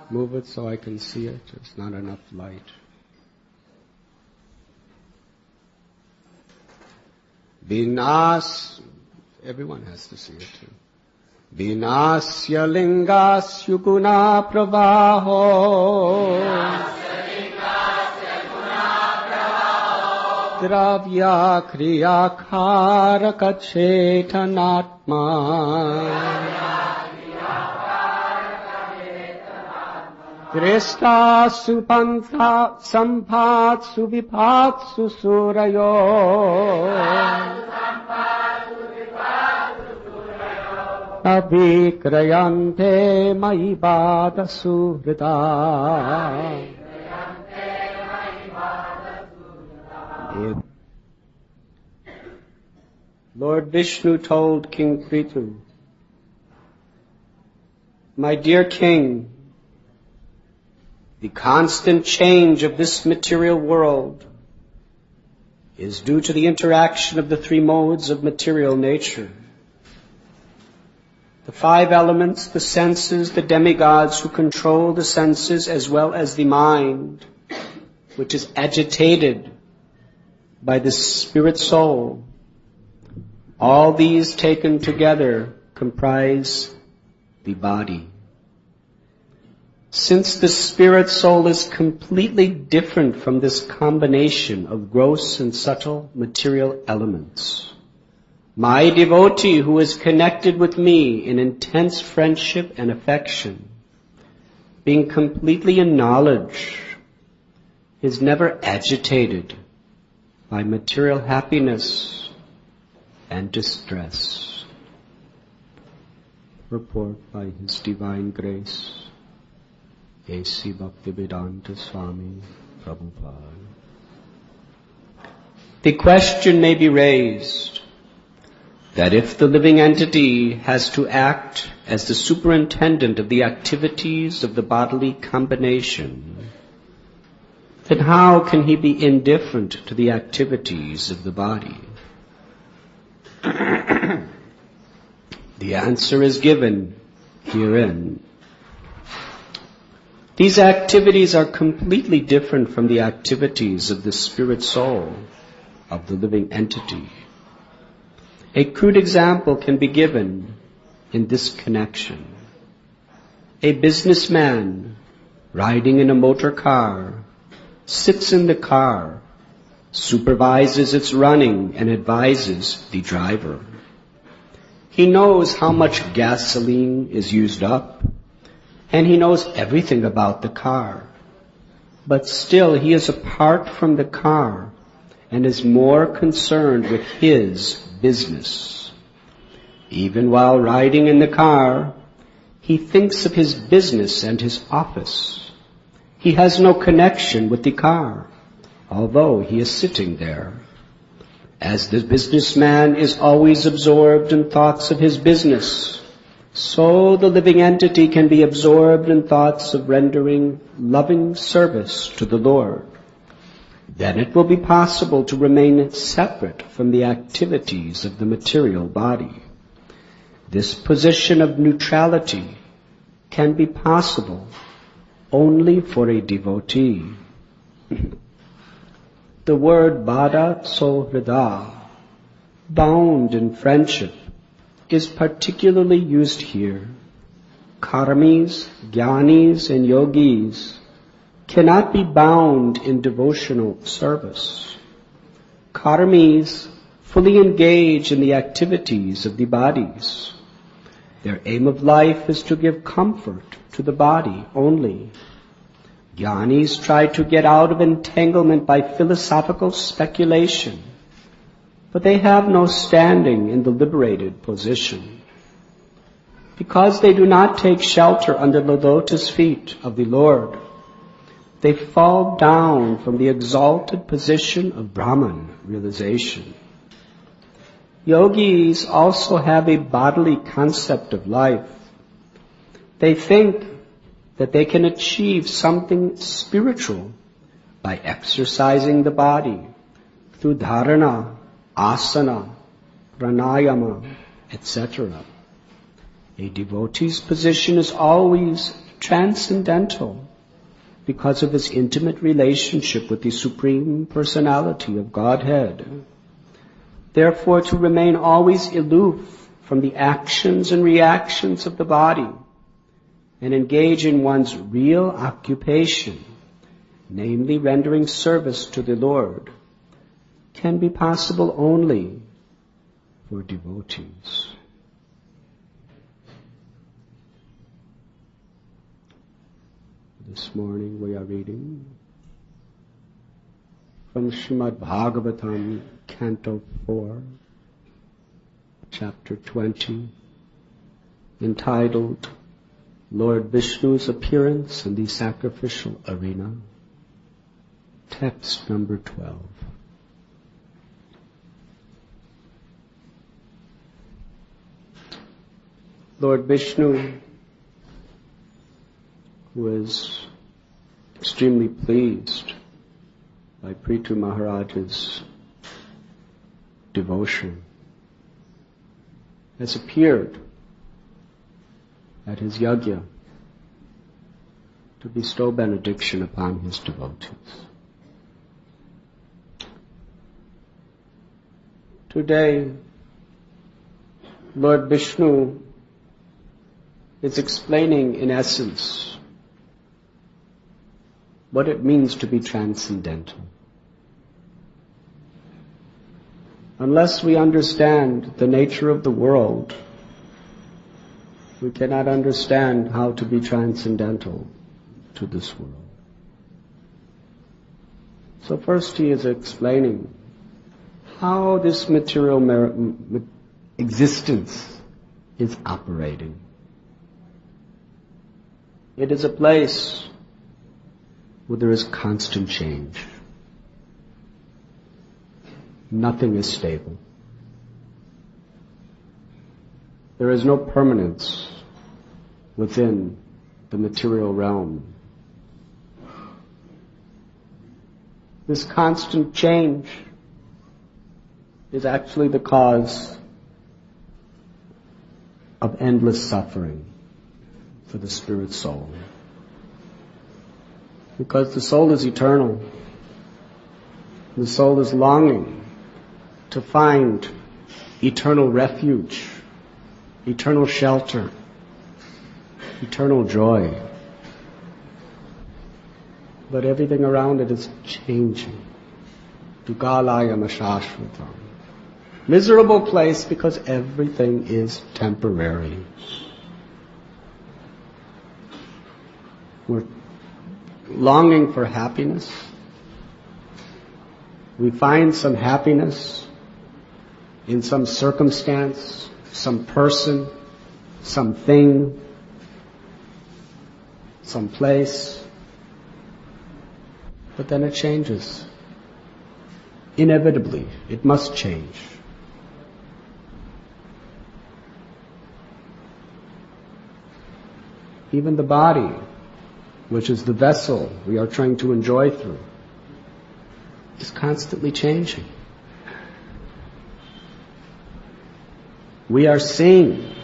Move it so I can see it. There's not enough light. Vinas, everyone has to see it too. Vinasya lingasya guna pravaho Dravya kriya karaka chetanatma Drishta supantha sampatsu vipatsu surayo Avikrayante maibada suhrita Lord Vishnu told King Prithu, my dear king, the constant change of this material world is due to the interaction of the three modes of material nature. The five elements, the senses, the demigods who control the senses as well as the mind, which is agitated by the spirit soul. All these taken together comprise the body. Since the spirit soul is completely different from this combination of gross and subtle material elements, my devotee who is connected with me in intense friendship and affection, being completely in knowledge, is never agitated by material happiness and distress. Report by His Divine Grace, A.C. Bhaktivedanta Swami Prabhupada. The question may be raised that if the living entity has to act as the superintendent of the activities of the bodily combination, then how can he be indifferent to the activities of the body? The answer is given herein. These activities are completely different from the activities of the spirit soul of the living entity. A crude example can be given in this connection. A businessman riding in a motor car sits in the car, supervises its running, and advises the driver. He knows how much gasoline is used up, and he knows everything about the car. But still he is apart from the car and is more concerned with his business. Even while riding in the car, he thinks of his business and his office. He has no connection with the car, although he is sitting there. As the businessman is always absorbed in thoughts of his business, so the living entity can be absorbed in thoughts of rendering loving service to the Lord. Then it will be possible to remain separate from the activities of the material body. This position of neutrality can be possible only for a devotee. The word bada sohrida, bound in friendship, is particularly used here. Karmis, jnanis, and yogis cannot be bound in devotional service. Karmis fully engage in the activities of the bodies. Their aim of life is to give comfort to the body only. Jnanis try to get out of entanglement by philosophical speculation, but they have no standing in the liberated position. Because they do not take shelter under the lotus feet of the Lord, they fall down from the exalted position of Brahman realization. Yogis also have a bodily concept of life. They think that they can achieve something spiritual by exercising the body through dharana, asana, pranayama, etc. A devotee's position is always transcendental because of his intimate relationship with the Supreme Personality of Godhead. Therefore, to remain always aloof from the actions and reactions of the body and engage in one's real occupation, namely rendering service to the Lord, can be possible only for devotees. This morning we are reading from Srimad Bhagavatam, Canto 4, Chapter 20, entitled Lord Vishnu's Appearance in the Sacrificial Arena, text number 12. Lord Vishnu, who is extremely pleased by Prithu Maharaj's devotion, has appeared at his yajna to bestow benediction upon his devotees. Today, Lord Vishnu is explaining in essence what it means to be transcendental. Unless we understand the nature of the world, we cannot understand how to be transcendental to this world. So first he is explaining how this material existence is operating. It is a place where there is constant change. Nothing is stable. There is no permanence within the material realm. This constant change is actually the cause of endless suffering for the spirit soul. Because the soul is eternal. The soul is longing to find eternal refuge, eternal shelter, eternal joy. But everything around it is changing. Dukalaya mashashvatam. Miserable place because everything is temporary. We're longing for happiness. We find some happiness in some circumstance, some person, something, some place. But then it changes. Inevitably, it must change. Even the body, which is the vessel we are trying to enjoy through, is constantly changing. We are seeing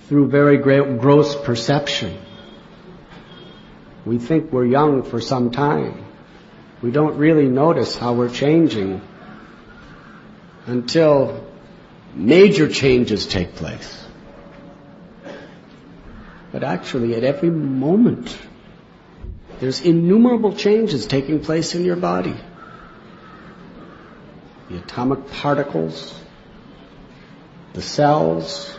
through very gross perception. We think we're young for some time. We don't really notice how we're changing until major changes take place. But actually, at every moment, there's innumerable changes taking place in your body. The atomic particles, the cells,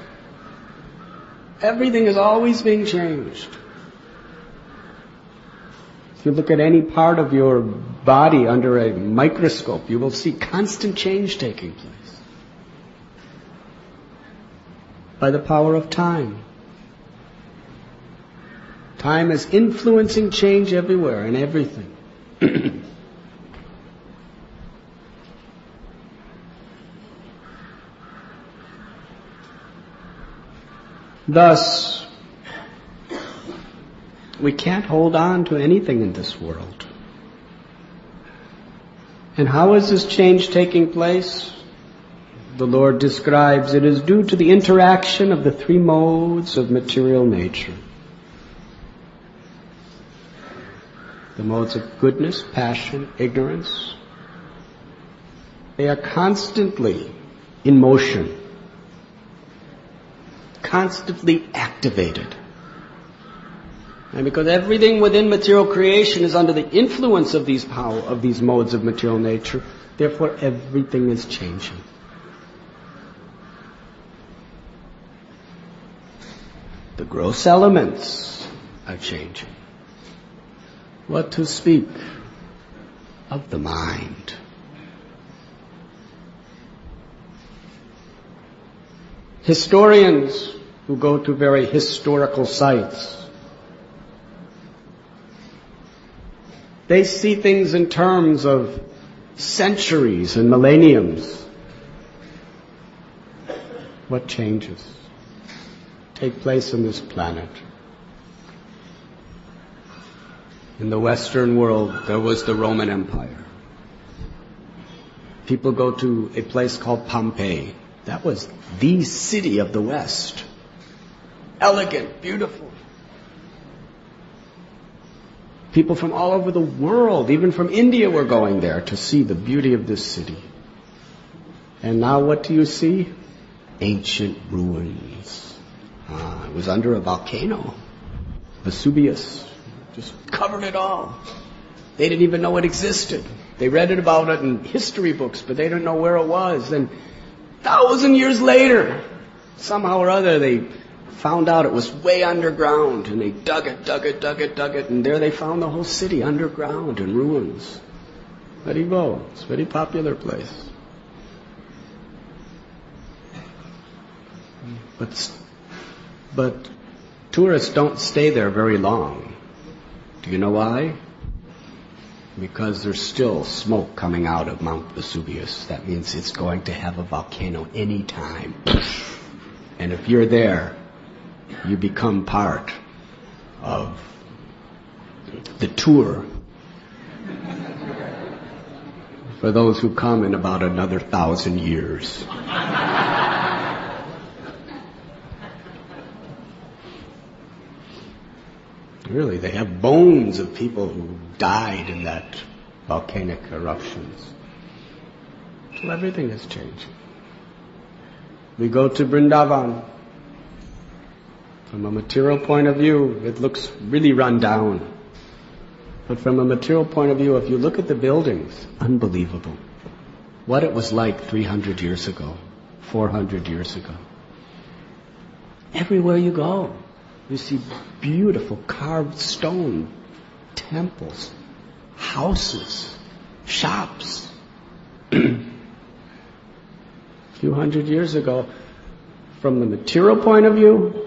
everything is always being changed. If you look at any part of your body under a microscope, you will see constant change taking place by the power of time. Time is influencing change everywhere and everything. Thus, we can't hold on to anything in this world. And how is this change taking place? The Lord describes it as due to the interaction of the three modes of material nature. the modes of goodness, passion, ignorance, they are constantly in motion, constantly activated. And because everything within material creation is under the influence of these modes of material nature, therefore everything is changing. The gross elements are changing. What to speak of the mind? Historians who go to very historical sites, they see things in terms of centuries and millenniums. What changes take place on this planet? In the Western world, there was the Roman Empire. People go to a place called Pompeii. That was the city of the West. Elegant, beautiful. People from all over the world, even from India, were going there to see the beauty of this city. And now what do you see? Ancient ruins. It was under a volcano. Vesuvius just covered it all. They didn't even know it existed. They read about it in history books, but they didn't know where it was. And 1,000 years later, somehow or other, they found out it was way underground, and they dug it, and there they found the whole city underground in ruins. There you go. It's a very popular place. But tourists don't stay there very long. Do you know why? Because there's still smoke coming out of Mount Vesuvius. That means it's going to have a volcano any time. And if you're there, you become part of the tour for those who come in about another 1,000 years. Really, they have bones of people who died in that volcanic eruptions. So everything is changing. We go to Vrindavan. From a material point of view, it looks really run down. But from a material point of view, if you look at the buildings, unbelievable. What it was like 300 years ago, 400 years ago. Everywhere you go, you see beautiful carved stone temples, houses, shops. A few hundred years ago, from the material point of view,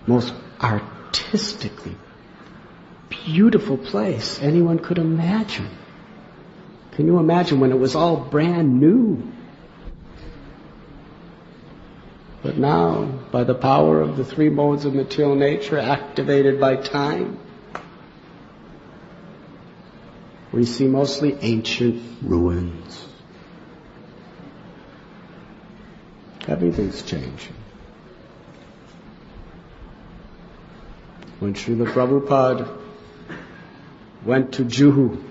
most artistically beautiful place anyone could imagine. Can you imagine when it was all brand new? But now, by the power of the three modes of material nature activated by time, we see mostly ancient ruins. Everything's changing. When Srila Prabhupada went to Juhu,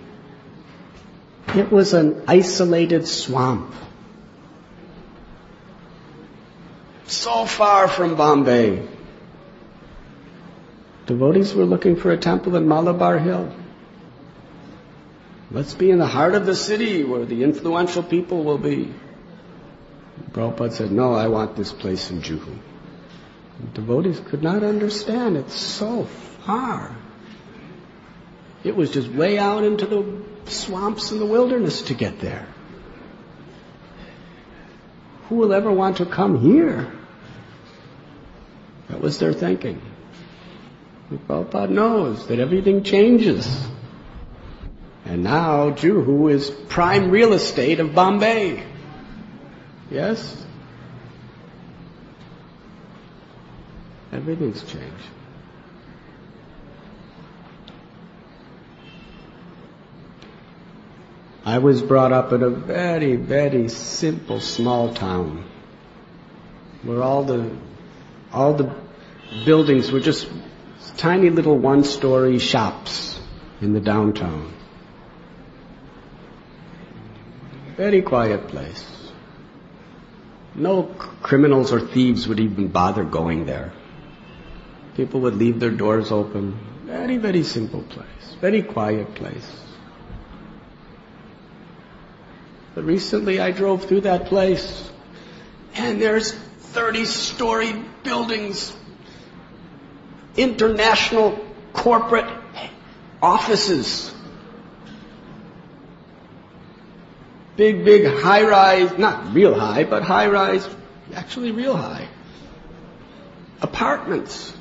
it was an isolated swamp. So far from Bombay. Devotees were looking for a temple in Malabar Hill. Let's be in the heart of the city where the influential people will be. Prabhupada said, no, I want this place in Juhu. And devotees could not understand. It's so far. It was just way out into the swamps and the wilderness to get there. Who will ever want to come here? That was their thinking. And Prabhupada knows that everything changes. And now Juhu is prime real estate of Bombay. Yes? Everything's changed. I was brought up in a very, very simple small town where all the buildings were just It's tiny little one-story shops in the downtown. Very quiet place. No criminals or thieves would even bother going there. People would leave their doors open. Very, very simple place. Very quiet place. But recently I drove through that place, and there's 30-story buildings, international corporate offices, big high-rise, not real high, but high-rise, actually real high, apartments.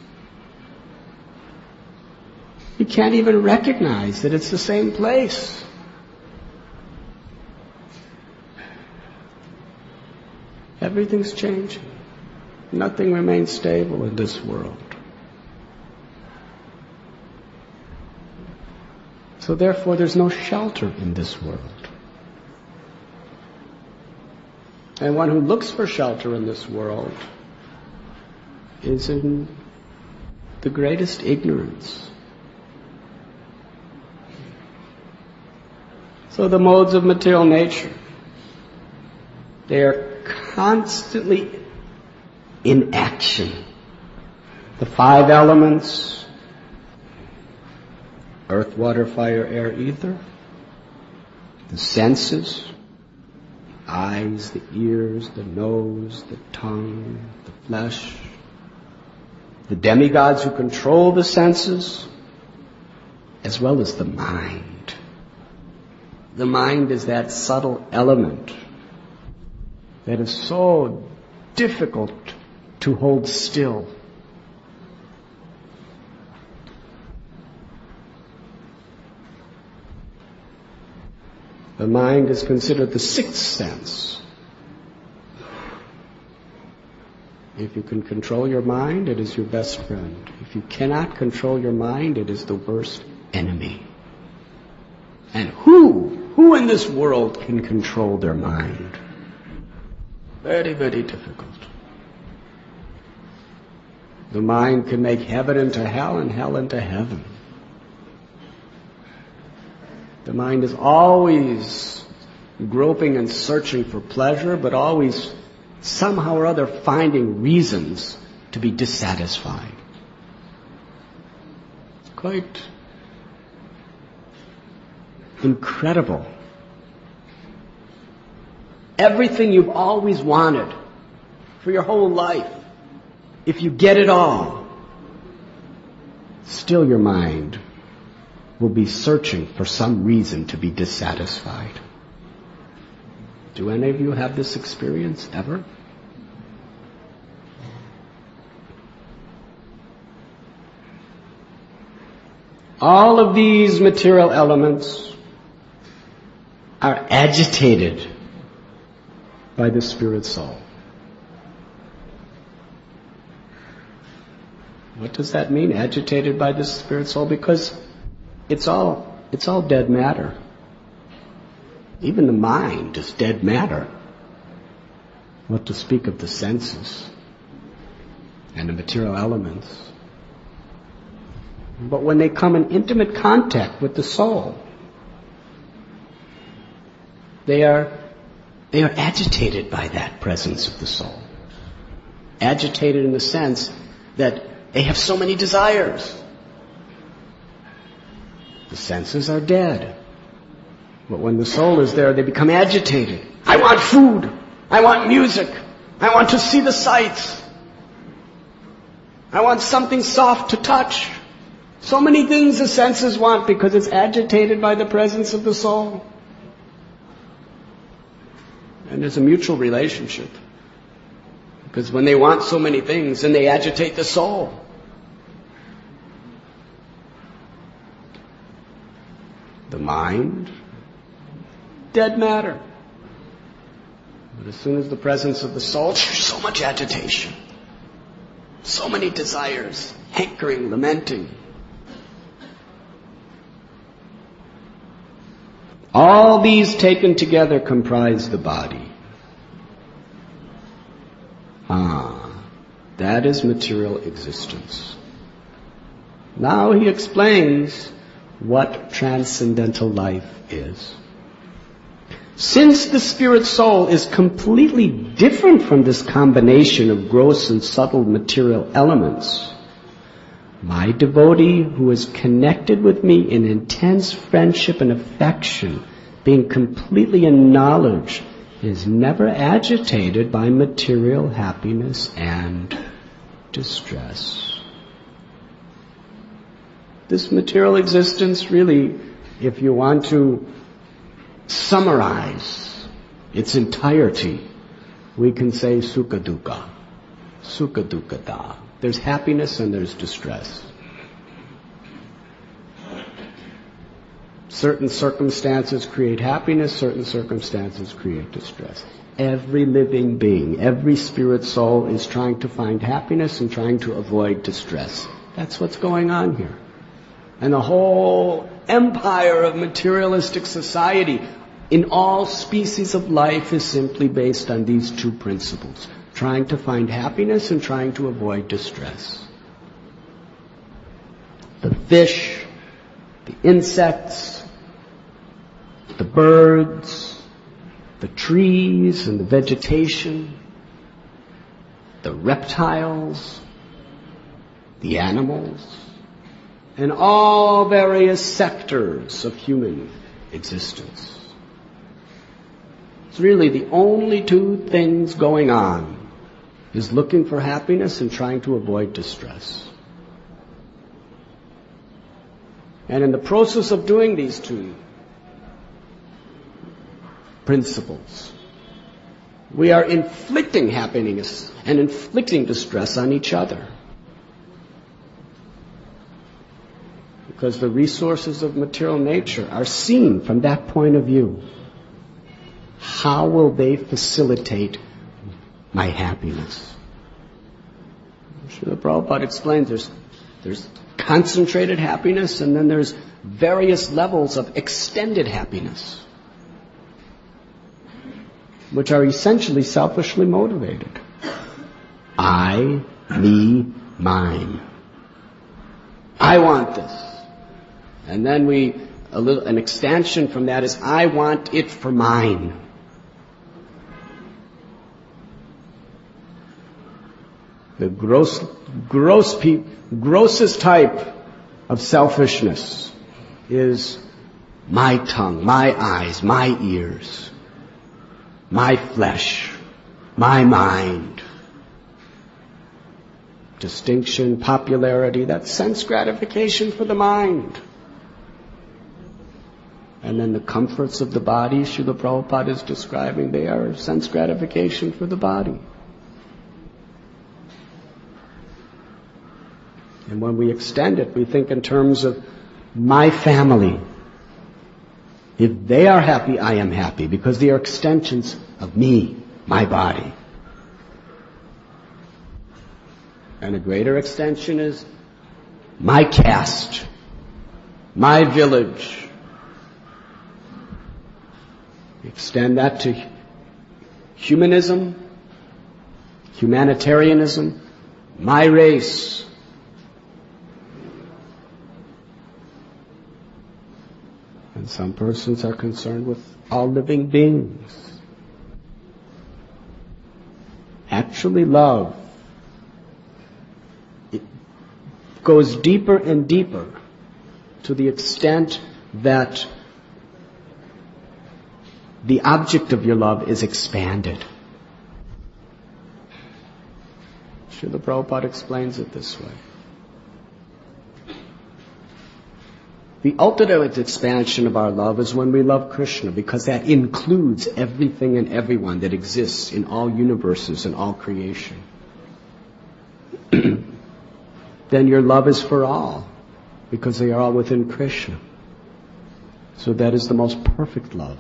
You can't even recognize that it's the same place. Everything's changing. Nothing remains stable in this world. So therefore, there's no shelter in this world. And one who looks for shelter in this world is in the greatest ignorance. So the modes of material nature, they are constantly in action. The 5 elements, earth, water, fire, air, ether, the senses, the eyes, the ears, the nose, the tongue, the flesh, the demigods who control the senses, as well as the mind. The mind is that subtle element that is so difficult to hold still. The mind is considered the 6th sense. If you can control your mind, it is your best friend. If you cannot control your mind, it is the worst enemy. And who in this world can control their mind? Very, very difficult. The mind can make heaven into hell and hell into heaven. The mind is always groping and searching for pleasure, but always somehow or other finding reasons to be dissatisfied. It's quite incredible. Everything you've always wanted for your whole life, if you get it all, still your mind will be searching for some reason to be dissatisfied. Do any of you have this experience ever? All of these material elements are agitated by the spirit soul. What does that mean, agitated by the spirit soul? Because it's all dead matter. Even the mind is dead matter. What to speak of the senses and the material elements. But when they come in intimate contact with the soul, they are agitated by that presence of the soul. Agitated in the sense that they have so many desires. The senses are dead. But when the soul is there, they become agitated. I want food. I want music. I want to see the sights. I want something soft to touch. So many things the senses want because it's agitated by the presence of the soul. And there's a mutual relationship. Because when they want so many things, then they agitate the soul. The mind, dead matter. But as soon as the presence of the soul, there's so much agitation. So many desires, hankering, lamenting. All these taken together comprise the body. That is material existence. Now he explains what transcendental life is. Since the spirit soul is completely different from this combination of gross and subtle material elements, my devotee who is connected with me in intense friendship and affection, being completely in knowledge, is never agitated by material happiness and distress. This material existence really, if you want to summarize its entirety, we can say sukha dukkha, sukha dukkata. There's happiness and there's distress. Certain circumstances create happiness, certain circumstances create distress. Every living being, every spirit soul is trying to find happiness and trying to avoid distress. That's what's going on here. And the whole empire of materialistic society in all species of life is simply based on these two principles, trying to find happiness and trying to avoid distress. The fish, the insects, the birds, the trees and the vegetation, the reptiles, the animals, and all various sectors of human existence. It's really the only two things going on is looking for happiness and trying to avoid distress. And in the process of doing these two principles, we are inflicting happiness and inflicting distress on each other. Because the resources of material nature are seen from that point of view. How will they facilitate my happiness? Srila Prabhupada explains there's concentrated happiness and then there's various levels of extended happiness, which are essentially selfishly motivated. I, me, mine. I want this. And then an extension from that is, I want it for mine. The grossest type of selfishness is my tongue, my eyes, my ears, my flesh, my mind. Distinction, popularity, that's sense gratification for the mind. And then the comforts of the body, Srila Prabhupada is describing, they are sense gratification for the body. And when we extend it, we think in terms of my family. If they are happy, I am happy, because they are extensions of me, my body. And a greater extension is my caste, my village. Extend that to humanism, humanitarianism, my race. And some persons are concerned with all living beings. Actually, love, it goes deeper and deeper to the extent that the object of your love is expanded. Srila Prabhupada explains it this way. The ultimate expansion of our love is when we love Krishna, because that includes everything and everyone that exists in all universes and all creation. Then your love is for all, because they are all within Krishna. So that is the most perfect love.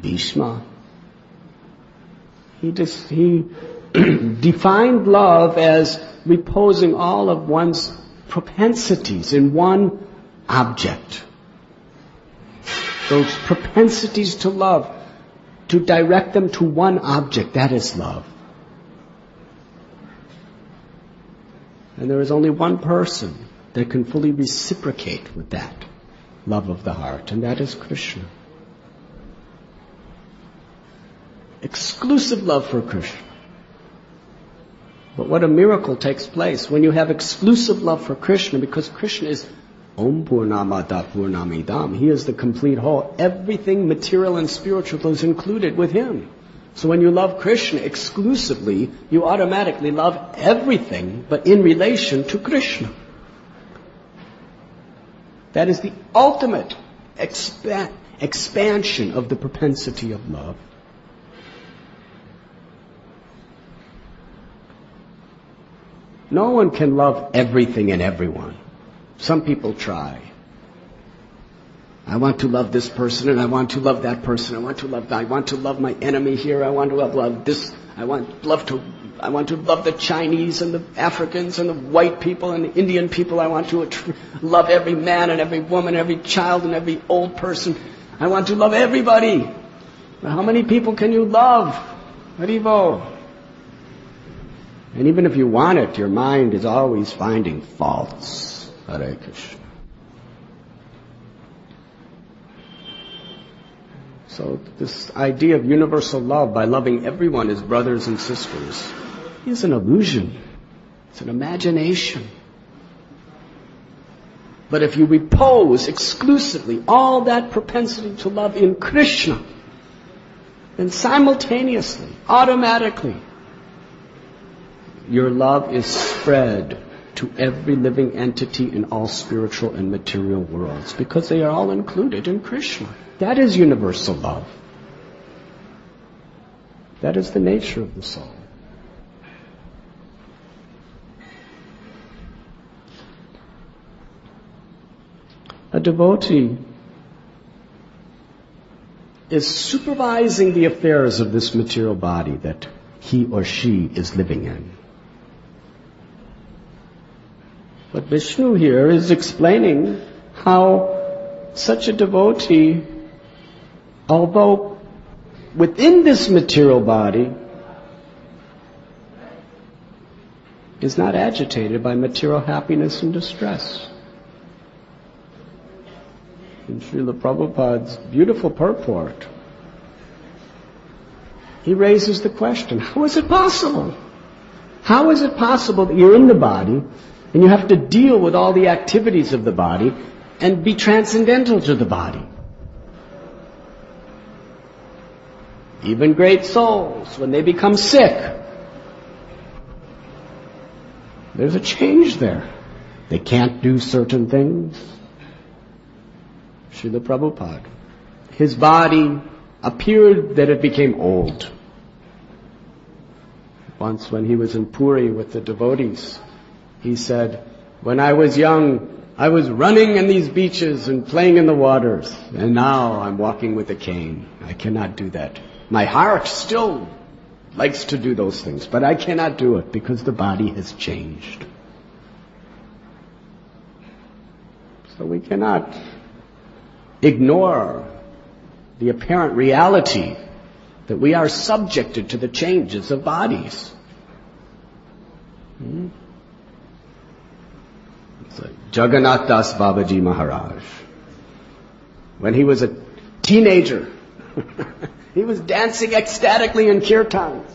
Bhishma, he defined love as reposing all of one's propensities in one object. Those propensities to love, to direct them to one object, that is love. And there is only one person that can fully reciprocate with that love of the heart, and that is Krishna. Exclusive love for Krishna. But what a miracle takes place when you have exclusive love for Krishna, because Krishna is Om Purnamada Purnamidam. He is the complete whole. Everything material and spiritual is included with Him. So when you love Krishna exclusively, you automatically love everything, but in relation to Krishna. That is the ultimate expansion of the propensity of love. No one can love everything and everyone. Some people try. I want to love this person, and I want to love that person. I want to love my enemy here. I want to love this. I want to love the Chinese and the Africans and the white people and the Indian people. I want to love every man and every woman, every child and every old person. I want to love everybody. But how many people can you love? Haribo. And even if you want it, your mind is always finding faults. Hare Krishna. So this idea of universal love by loving everyone as brothers and sisters is an illusion. It's an imagination. But if you repose exclusively all that propensity to love in Krishna, then simultaneously, automatically, your love is spread to every living entity in all spiritual and material worlds, because they are all included in Krishna. That is universal love. That is the nature of the soul. A devotee is supervising the affairs of this material body that he or she is living in. But Vishnu here is explaining how such a devotee, although within this material body, is not agitated by material happiness and distress. In Srila Prabhupada's beautiful purport, he raises the question, how is it possible? How is it possible that you're in the body and you have to deal with all the activities of the body and be transcendental to the body? Even great souls, when they become sick, there's a change there. They can't do certain things. Srila Prabhupada, his body appeared that it became old. Once when he was in Puri with the devotees, he said, when I was young, I was running in these beaches and playing in the waters, and now I'm walking with a cane. I cannot do that. My heart still likes to do those things, but I cannot do it because the body has changed. So we cannot ignore the apparent reality that we are subjected to the changes of bodies. It's like Jagannath Das Babaji Maharaj. When he was a teenager, he was dancing ecstatically in kirtans.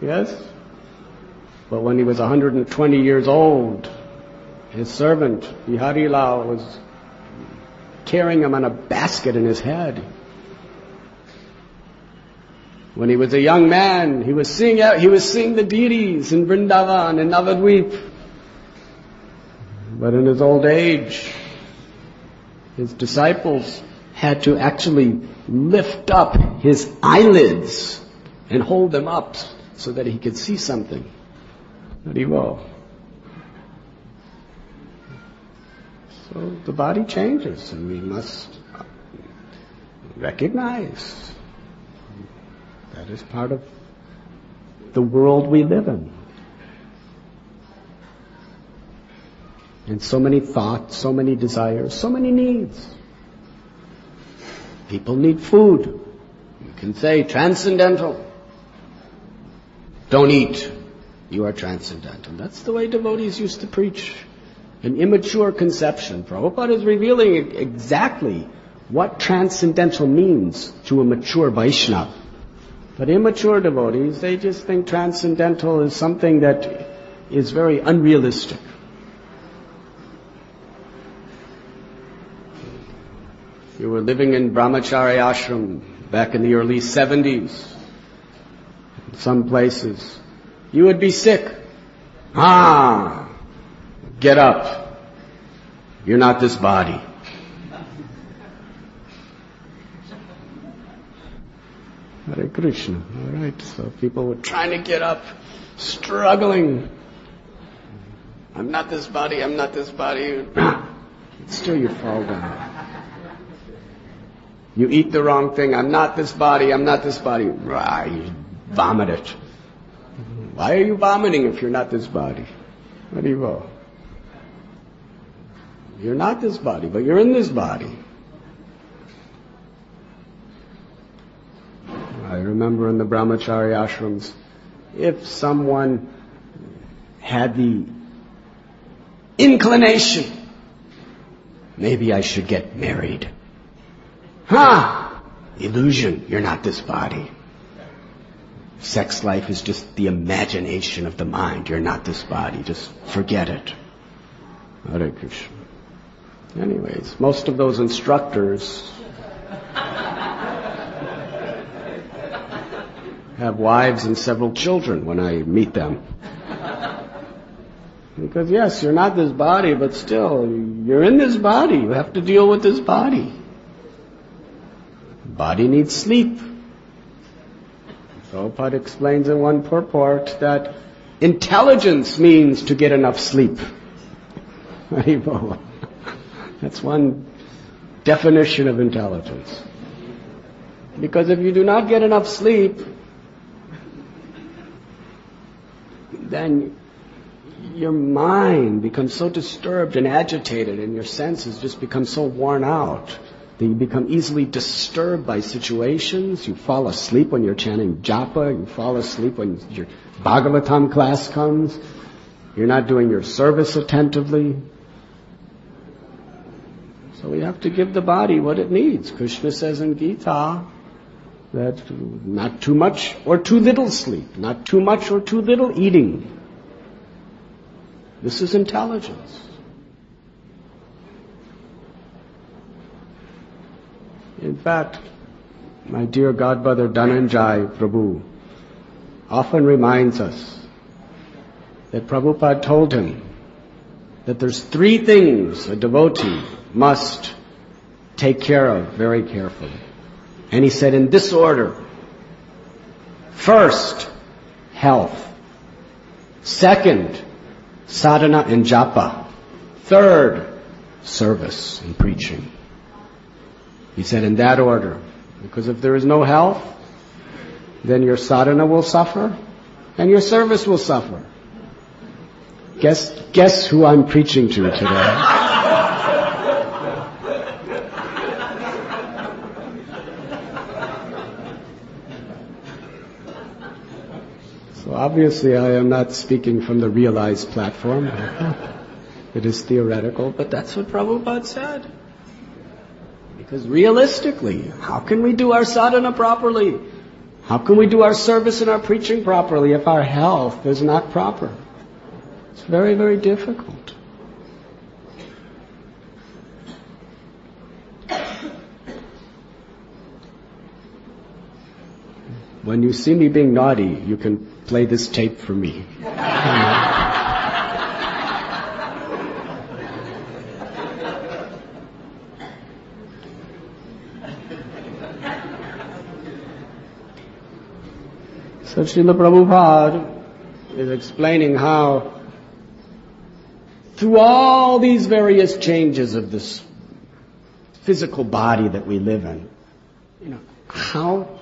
Yes? But when he was 120 years old, his servant, Bihari Lal, was carrying him on a basket in his head. When he was a young man, he was seeing the deities in Vrindavan and Navadvip. But in his old age, his disciples had to actually lift up his eyelids and hold them up so that he could see something. Haribo. So the body changes, and we must recognize that is part of the world we live in. And so many thoughts, so many desires, so many needs. People need food. You can say transcendental. Don't eat. you are transcendental. That's the way devotees used to preach. An immature conception. Prabhupada is revealing exactly what transcendental means to a mature Vaishnava. But immature devotees, they just think transcendental is something that is very unrealistic. You were living in brahmachari ashram back in the early 70s. In some places, you would be sick. Get up. You're not this body. Hare Krishna. All right, so people were trying to get up, struggling. I'm not this body, I'm not this body. Still you fall down. You eat the wrong thing. I'm not this body, I'm not this body. You vomit it. Why are you vomiting if you're not this body? Haribo. You're not this body, but you're in this body. I remember in the brahmachari ashrams, if someone had the inclination, maybe I should get married. Illusion, you're not this body. Sex life is just the imagination of the mind. You're not this body. Just forget it. Hare Krishna. Anyways, most of those instructors have wives and several children when I meet them. Because yes, you're not this body, but still, you're in this body. You have to deal with this body. Body needs sleep. Prabhupada explains in one purport that intelligence means to get enough sleep. That's one definition of intelligence. Because if you do not get enough sleep, then your mind becomes so disturbed and agitated, and your senses just become so worn out that you become easily disturbed by situations. You fall asleep when you're chanting japa. You fall asleep when your Bhagavatam class comes. You're not doing your service attentively. So we have to give the body what it needs. Krishna says in Gita that not too much or too little sleep, not too much or too little eating. This is intelligence. In fact, my dear godbrother Dhananjay Prabhu often reminds us that Prabhupada told him that there's 3 things a devotee must take care of very carefully. And he said in this order: first, health. Second, sadhana and japa. Third, service and preaching. He said in that order, because if there is no health, then your sadhana will suffer and your service will suffer. Guess who I'm preaching to today? So obviously I am not speaking from the realized platform. It is theoretical, but that's what Prabhupada said. Because realistically, how can we do our sadhana properly? How can we do our service and our preaching properly if our health is not proper? It's very, very difficult. When you see me being naughty, you can play this tape for me. So Srila Prabhupada is explaining how through all these various changes of this physical body that we live in, how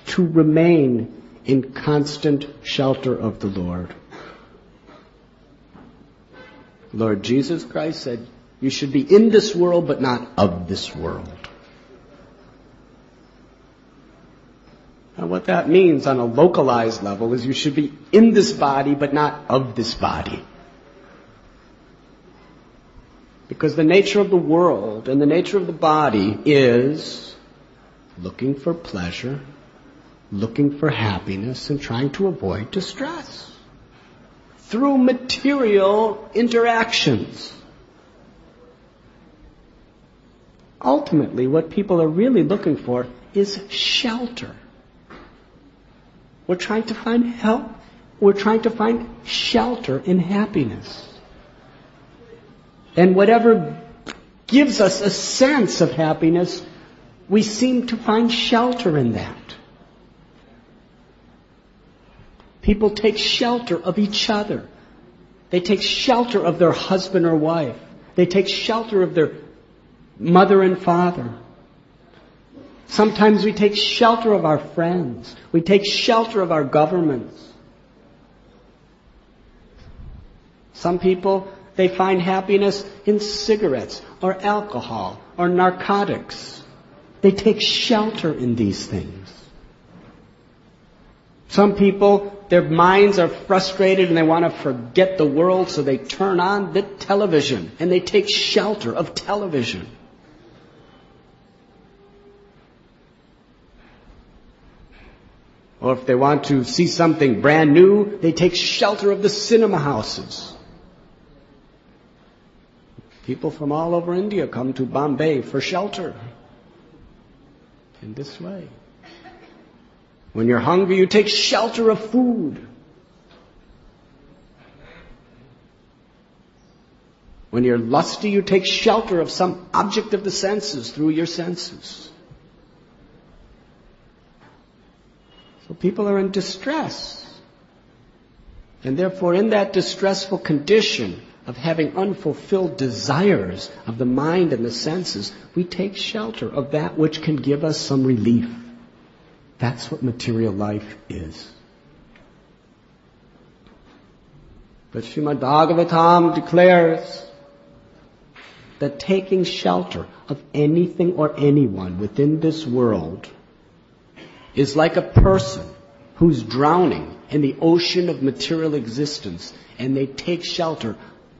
to remain in constant shelter of the Lord. Lord Jesus Christ said, you should be in this world but not of this world. And what that means on a localized level is you should be in this body but not of this body. Because the nature of the world and the nature of the body is looking for pleasure, looking for happiness, and trying to avoid distress through material interactions. Ultimately, what people are really looking for is shelter. We're trying to find help. We're trying to find shelter in happiness. And whatever gives us a sense of happiness, we seem to find shelter in that. People take shelter of each other. They take shelter of their husband or wife. They take shelter of their mother and father. Sometimes we take shelter of our friends. We take shelter of our governments. Some people, they find happiness in cigarettes or alcohol or narcotics. They take shelter in these things. Some people, their minds are frustrated and they want to forget the world, so they turn on the television and they take shelter of television. Or if they want to see something brand new, they take shelter of the cinema houses. People from all over India come to Bombay for shelter. In this way. When you're hungry, you take shelter of food. When you're lusty, you take shelter of some object of the senses through your senses. So people are in distress. And therefore, in that distressful condition of having unfulfilled desires of the mind and the senses, we take shelter of that which can give us some relief. That's what material life is. But Srimad Bhagavatam declares that taking shelter of anything or anyone within this world is like a person who's drowning in the ocean of material existence, and they take shelter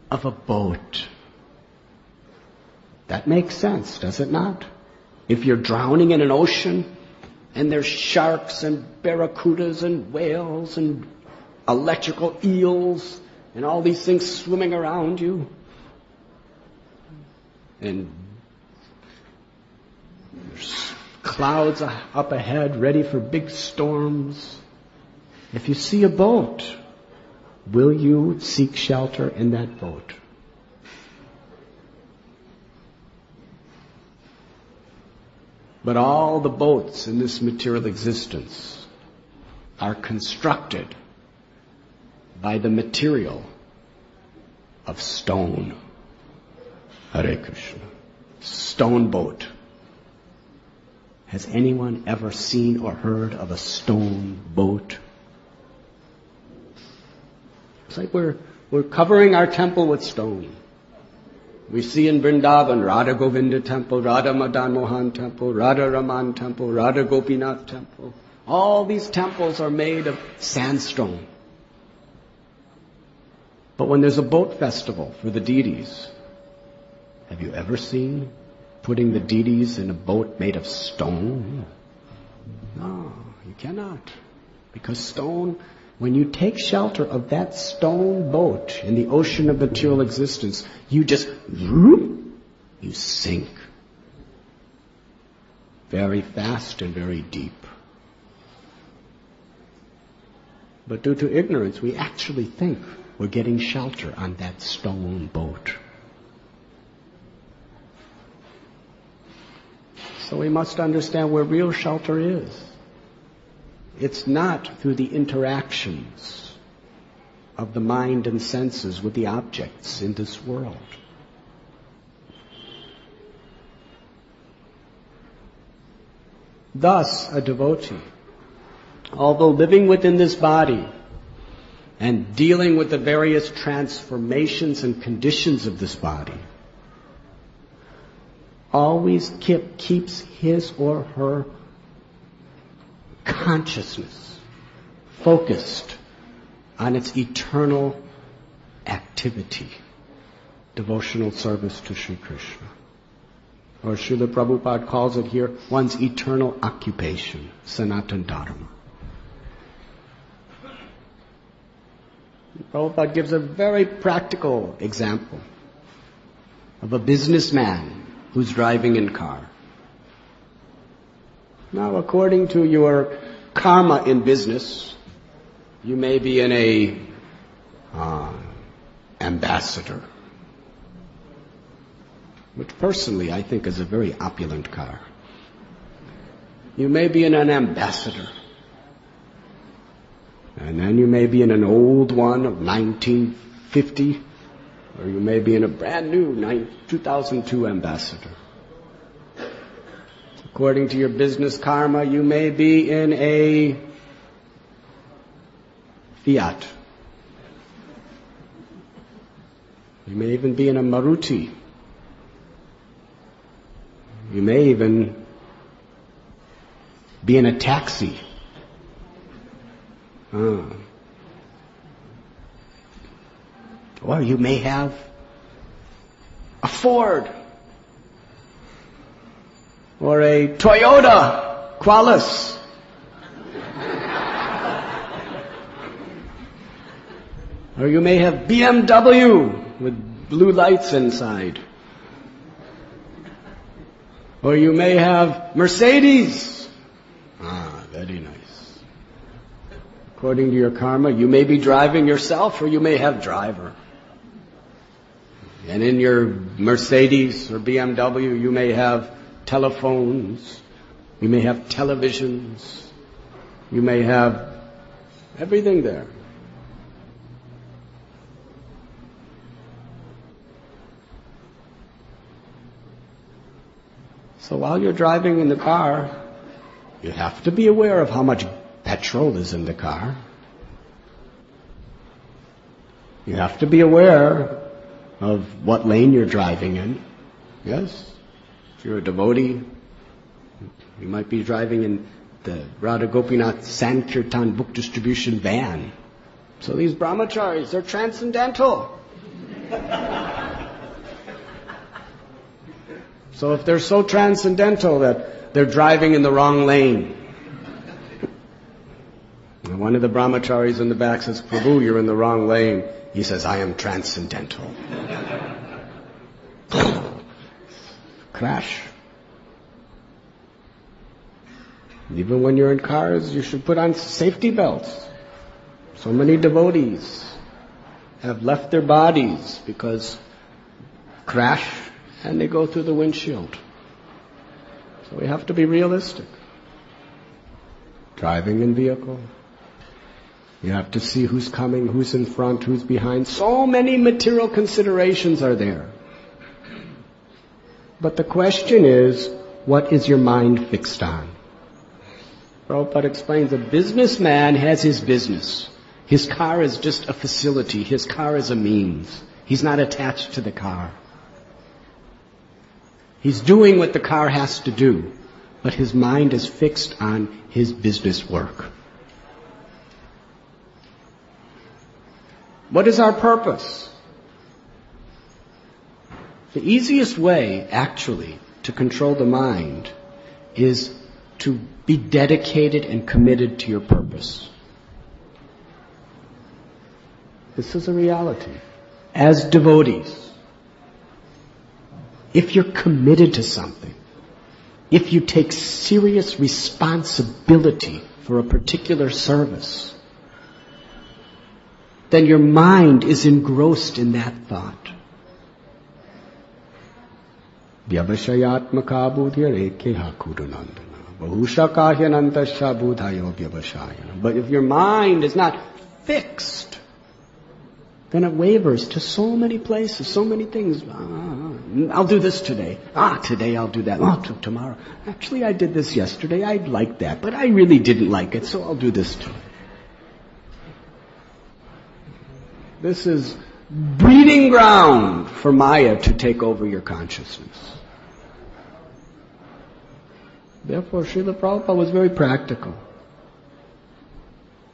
of a boat. That makes sense, does it not? If you're drowning in an ocean, and there's sharks and barracudas and whales and electrical eels and all these things swimming around you, and there's clouds up ahead ready for big storms. If you see a boat, will you seek shelter in that boat? But all the boats in this material existence are constructed by the material of stone. Hare Krishna. Stone boat. Has anyone ever seen or heard of a stone boat? It's like we're covering our temple with stone. We see in Vrindavan, Radha Govinda temple, Radha Madan Mohan temple, Radha Raman temple, Radha Gopinath temple. All these temples are made of sandstone. But when there's a boat festival for the deities, have you ever seen putting the deities in a boat made of stone? No, you cannot. Because stone, when you take shelter of that stone boat in the ocean of material existence, you just, you sink. Very fast and very deep. But due to ignorance, we actually think we're getting shelter on that stone boat. So we must understand where real shelter is. It's not through the interactions of the mind and senses with the objects in this world. Thus, a devotee, although living within this body and dealing with the various transformations and conditions of this body, always keeps his or her consciousness focused on its eternal activity, devotional service to Sri Krishna. Or Srila Prabhupada calls it here, one's eternal occupation, Sanatana Dharma. Prabhupada gives a very practical example of a businessman who's driving in car. Now, according to your karma in business, you may be in a ambassador, which personally I think is a very opulent car. You may be in an ambassador. And then you may be in an old one of 1950, or you may be in a brand new 2002 ambassador. According to your business karma, you may be in a Fiat. You may even be in a Maruti. You may even be in a taxi. Or you may have a Ford or a Toyota Qualis. Or you may have BMW with blue lights inside. Or you may have Mercedes. Very nice. According to your karma, you may be driving yourself or you may have driver. And in your Mercedes or BMW, you may have telephones, you may have televisions, you may have everything there. So while you're driving in the car, you have to be aware of how much petrol is in the car. You have to be aware of what lane you're driving in. Yes? If you're a devotee, you might be driving in the Radha Gopinath Sankirtan book distribution van. So these brahmacharis, they're transcendental. So if they're so transcendental that they're driving in the wrong lane, and one of the brahmacharis in the back says, Prabhu, you're in the wrong lane. He says, I am transcendental. Crash. Even when you're in cars, you should put on safety belts. So many devotees have left their bodies because crash and they go through the windshield. So we have to be realistic. Driving in vehicle. You have to see who's coming, who's in front, who's behind. So many material considerations are there. But the question is, what is your mind fixed on? Prabhupada explains, a businessman has his business. His car is just a facility. His car is a means. He's not attached to the car. He's doing what the car has to do, but his mind is fixed on his business work. What is our purpose? The easiest way, actually, to control the mind is to be dedicated and committed to your purpose. This is a reality. As devotees, if you're committed to something, if you take serious responsibility for a particular service, then your mind is engrossed in that thought. Vyavashayatmaka buddhya rekeha kudunandana bahushakahyanantasya buddhayo vyavashayana. But if your mind is not fixed, then it wavers to so many places, so many things. I'll do this today. Today I'll do that. Tomorrow. Actually, I did this yesterday. I liked that, but I really didn't like it, so I'll do this too. This is breeding ground for Maya to take over your consciousness. Therefore, Srila Prabhupada was very practical.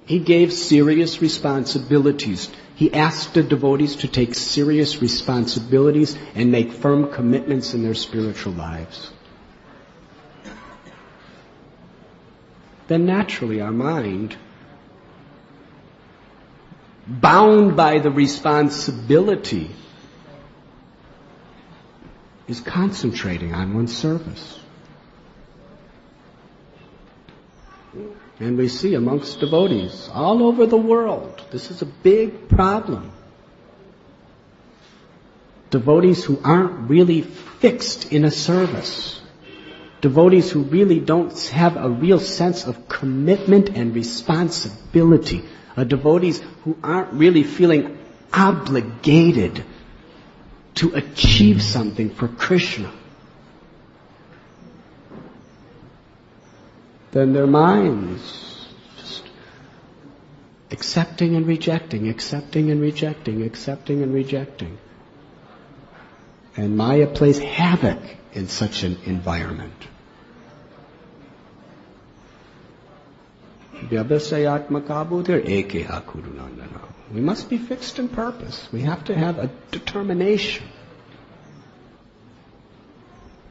He gave serious responsibilities. He asked the devotees to take serious responsibilities and make firm commitments in their spiritual lives. Then naturally our mind, bound by the responsibility, is concentrating on one's service. And we see amongst devotees all over the world, this is a big problem. Devotees who aren't really fixed in a service. Devotees who really don't have a real sense of commitment and responsibility. Devotees who aren't really feeling obligated to achieve something for Krishna. Then their minds just accepting and rejecting, accepting and rejecting, accepting and rejecting. And Maya plays havoc in such an environment. We must be fixed in purpose. We have to have a determination.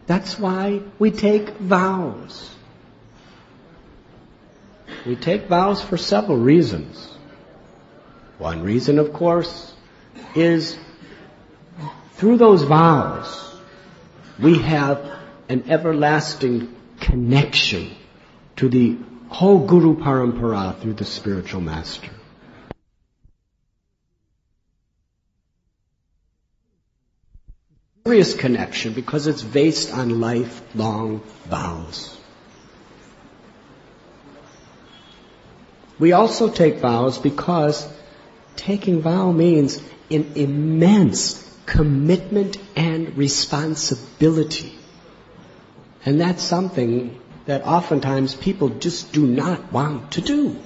That's why we take vows. We take vows for several reasons. One reason, of course, is through those vows, we have an everlasting connection to the whole Guru Parampara through the spiritual master. Serious connection because it's based on lifelong vows. We also take vows because taking vow means an immense commitment and responsibility. And that's something that oftentimes people just do not want to do.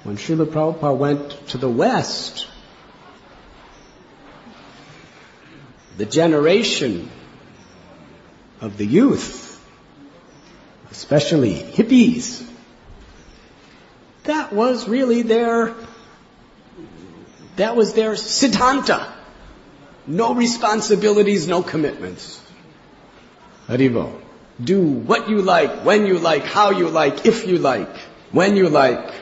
When Srila Prabhupada went to the West, the generation of the youth, especially hippies, that was really their siddhanta. No responsibilities, no commitments. Haribo. Do what you like, when you like, how you like, if you like, when you like.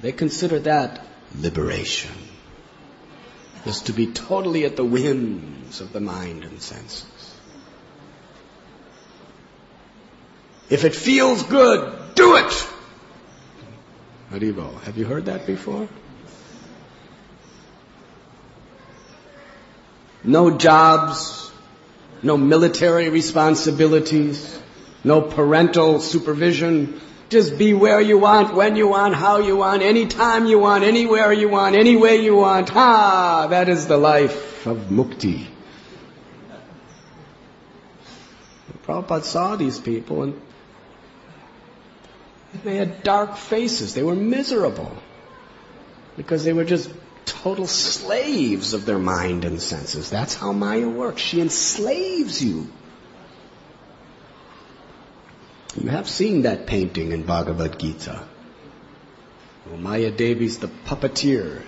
They consider that liberation. Is to be totally at the whims of the mind and senses. If it feels good, do it! Haribo. Have you heard that before? No jobs, no military responsibilities, no parental supervision. Just be where you want, when you want, how you want, anytime you want, anywhere you want, any way you want. That is the life of mukti. Prabhupada saw these people and they had dark faces. They were miserable because they were just total slaves of their mind and senses. That's how Maya works. She enslaves you. You have seen that painting in Bhagavad Gita. Well, Maya Devi's the puppeteer,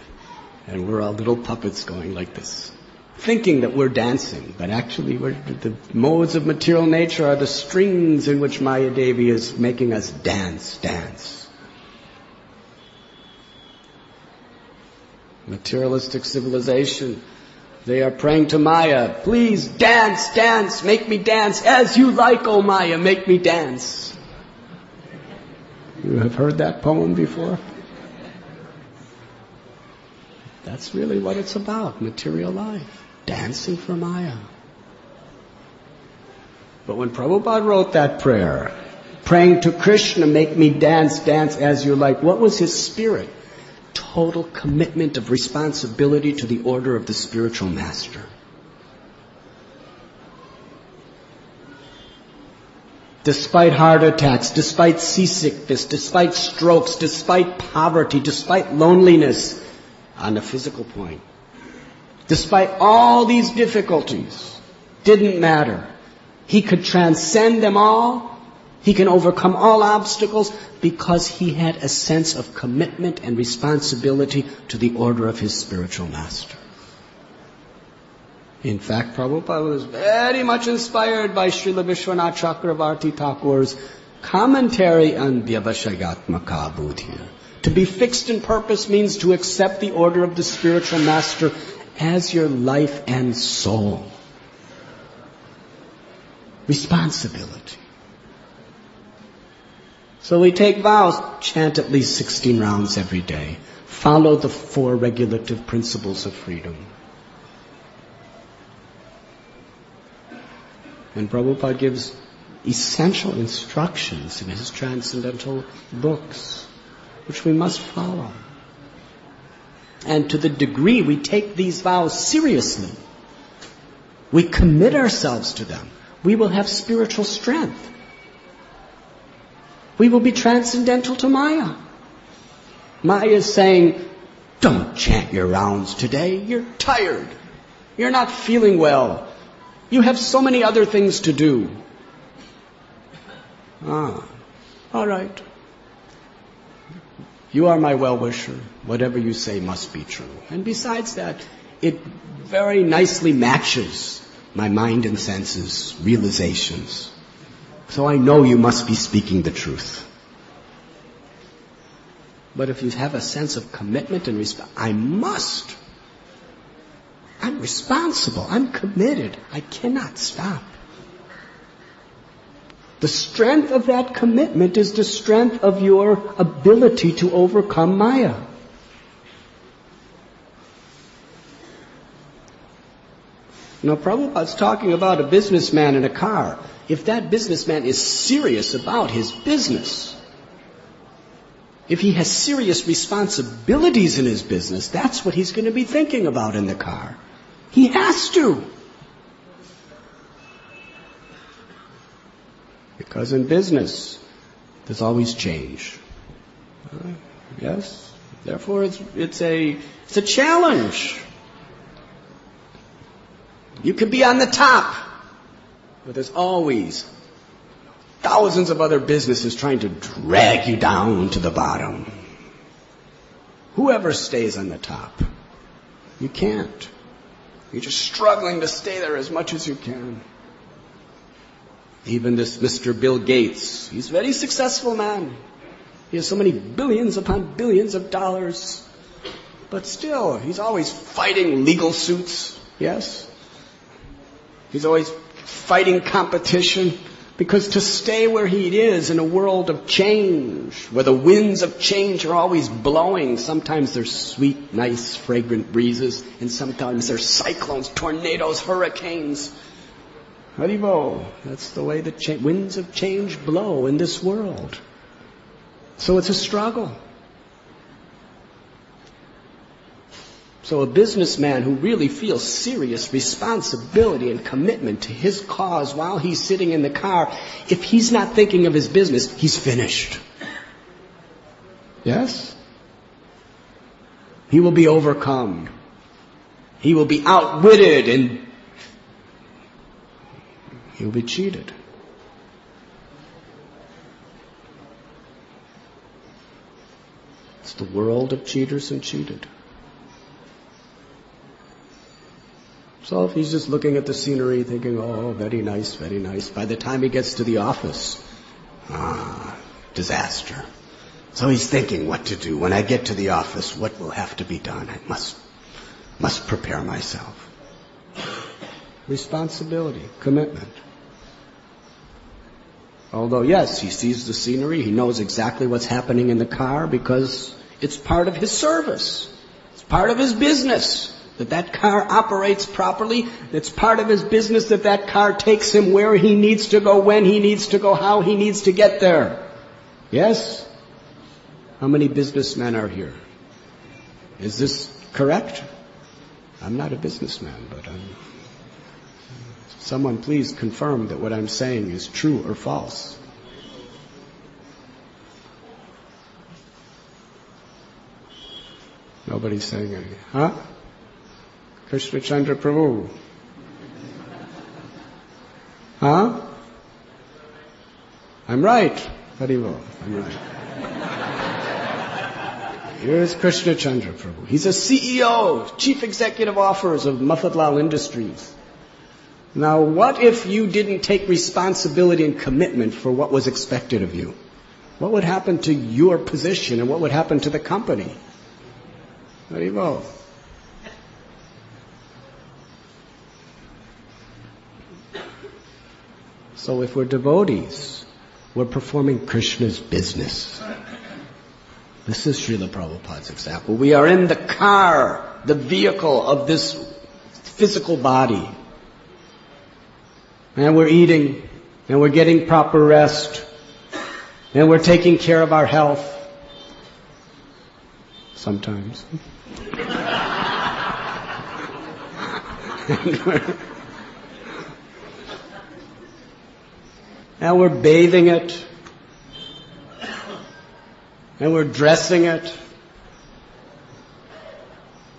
and we're all little puppets going like this, thinking that we're dancing, but actually the modes of material nature are the strings in which Maya Devi is making us dance. Materialistic civilization, they are praying to Maya, please dance, make me dance as you like, O Maya, make me dance. You have heard that poem before? That's really what it's about, material life. Dancing for Maya. But when Prabhupada wrote that prayer, praying to Krishna, make me dance as you like, what was his spirit? Total commitment of responsibility to the order of the spiritual master. Despite heart attacks, despite seasickness, despite strokes, despite poverty, despite loneliness on the physical point, despite all these difficulties, didn't matter. He could transcend them all. He can overcome all obstacles because he had a sense of commitment and responsibility to the order of his spiritual master. In fact, Prabhupada was very much inspired by Srila Vishwanath Chakravarti Thakur's commentary on Vyavashagatmaka Buddhi. To be fixed in purpose means to accept the order of the spiritual master as your life and soul. Responsibility. So we take vows, chant at least 16 rounds every day. Follow the 4 regulative principles of freedom. And Prabhupada gives essential instructions in his transcendental books, which we must follow. And to the degree we take these vows seriously, we commit ourselves to them, we will have spiritual strength. We will be transcendental to Maya. Maya is saying, don't chant your rounds today. You're tired. You're not feeling well. You have so many other things to do. All right. You are my well-wisher. Whatever you say must be true. And besides that, it very nicely matches my mind and senses, realizations. So I know you must be speaking the truth. But if you have a sense of commitment and I'm responsible, I'm committed, I cannot stop. The strength of that commitment is the strength of your ability to overcome Maya. Now, Prabhupada's talking about a businessman in a car. If that businessman is serious about his business, if he has serious responsibilities in his business, that's what he's going to be thinking about in the car. He has to. Because in business, there's always change. Yes? Therefore, it's a challenge. You could be on the top, but there's always thousands of other businesses trying to drag you down to the bottom. Whoever stays on the top, you can't. You're just struggling to stay there as much as you can. Even this Mr. Bill Gates, he's a very successful man. He has so many billions upon billions of dollars. But still, he's always fighting legal suits, yes? He's always fighting competition. Because to stay where he is in a world of change, where the winds of change are always blowing, sometimes there's sweet, nice, fragrant breezes, and sometimes there's cyclones, tornadoes, hurricanes. Haribo, that's the way the winds of change blow in this world. So it's a struggle. So a businessman who really feels serious responsibility and commitment to his cause while he's sitting in the car, if he's not thinking of his business, he's finished. Yes? He will be overcome. He will be outwitted and he will be cheated. It's the world of cheaters and cheated. So if he's just looking at the scenery thinking, oh, very nice, very nice. By the time he gets to the office, disaster. So he's thinking what to do. When I get to the office, what will have to be done? I must prepare myself. Responsibility, commitment. Although, yes, he sees the scenery, he knows exactly what's happening in the car because it's part of his service. It's part of his business. That car operates properly. It's part of his business that car takes him where he needs to go, when he needs to go, how he needs to get there. Yes? How many businessmen are here? Is this correct? I'm not a businessman, but someone please confirm that what I'm saying is true or false. Nobody's saying anything. Huh? Krishna Chandra Prabhu. Huh? I'm right. Haribo, I'm right. Here's Krishna Chandra Prabhu. He's a CEO, Chief Executive Officer of Mafatlal Industries. Now, what if you didn't take responsibility and commitment for what was expected of you? What would happen to your position and what would happen to the company? Haribo. So if we're devotees, we're performing Krishna's business. This is Srila Prabhupada's example. We are in the car, the vehicle of this physical body. And we're eating, and we're getting proper rest, and we're taking care of our health. Sometimes. And we're bathing it. And we're dressing it.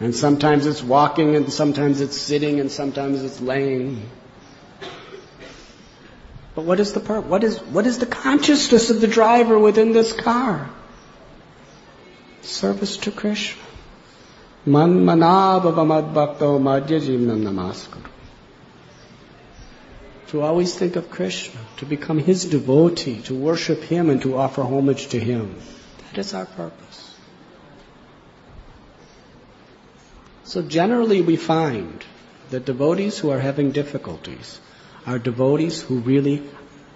And sometimes it's walking, and sometimes it's sitting, and sometimes it's laying. But what is the purpose? What is the consciousness of the driver within this car? Service to Krishna. Man manabhavamad bhakto madhya jivnam namaskuru. To always think of Krishna, to become His devotee, to worship Him and to offer homage to Him. That is our purpose. So generally we find that devotees who are having difficulties are devotees who really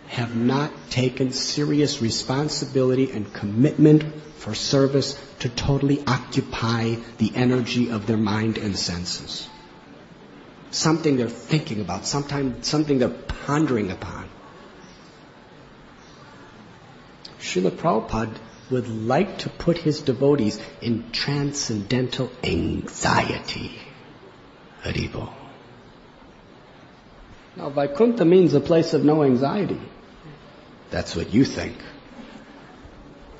have not taken serious responsibility and commitment for service to totally occupy the energy of their mind and senses. Something they're thinking about, something they're pondering upon. Srila Prabhupada would like to put his devotees in transcendental anxiety. Haribo. Now, Vaikuntha means a place of no anxiety. That's what you think.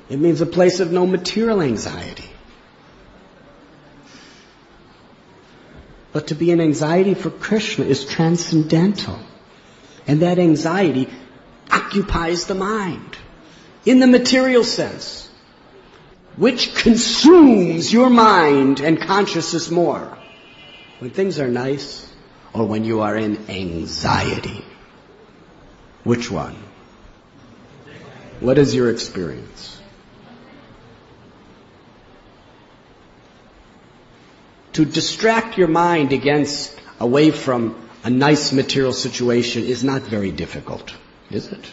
It means a place of no material anxiety. But to be in anxiety for Krishna is transcendental. And that anxiety occupies the mind. In the material sense. Which consumes your mind and consciousness more? When things are nice or when you are in anxiety? Which one? What is your experience? To distract your mind away from a nice material situation is not very difficult, is it?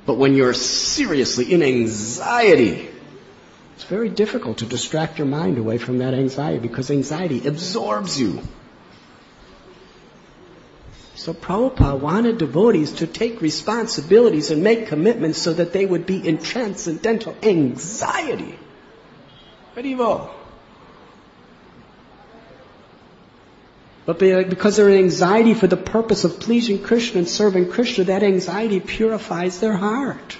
But when you're seriously in anxiety, it's very difficult to distract your mind away from that anxiety because anxiety absorbs you. So Prabhupada wanted devotees to take responsibilities and make commitments so that they would be in transcendental anxiety. Haribo. But because they're in anxiety for the purpose of pleasing Krishna and serving Krishna, that anxiety purifies their heart.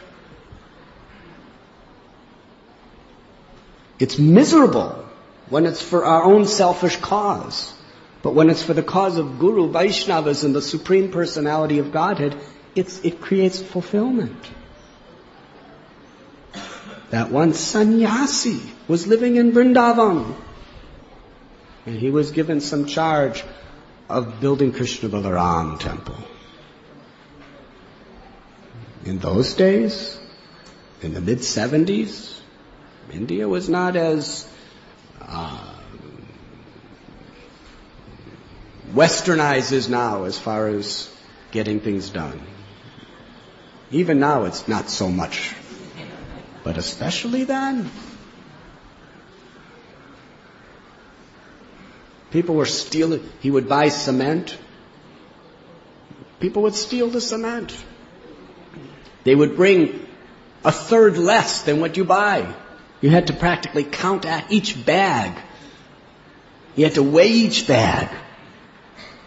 It's miserable when it's for our own selfish cause. But when it's for the cause of Guru, Vaishnavas, and the Supreme Personality of Godhead, it creates fulfillment. That one sannyasi was living in Vrindavan. And he was given some charge of building Krishna Balaram temple. In those days, in the mid-70s, India was not as westernized as now as far as getting things done. Even now it's not so much. But especially then, people were stealing. He would buy cement. People would steal the cement. They would bring a third less than what you buy. You had to practically count at each bag. You had to weigh each bag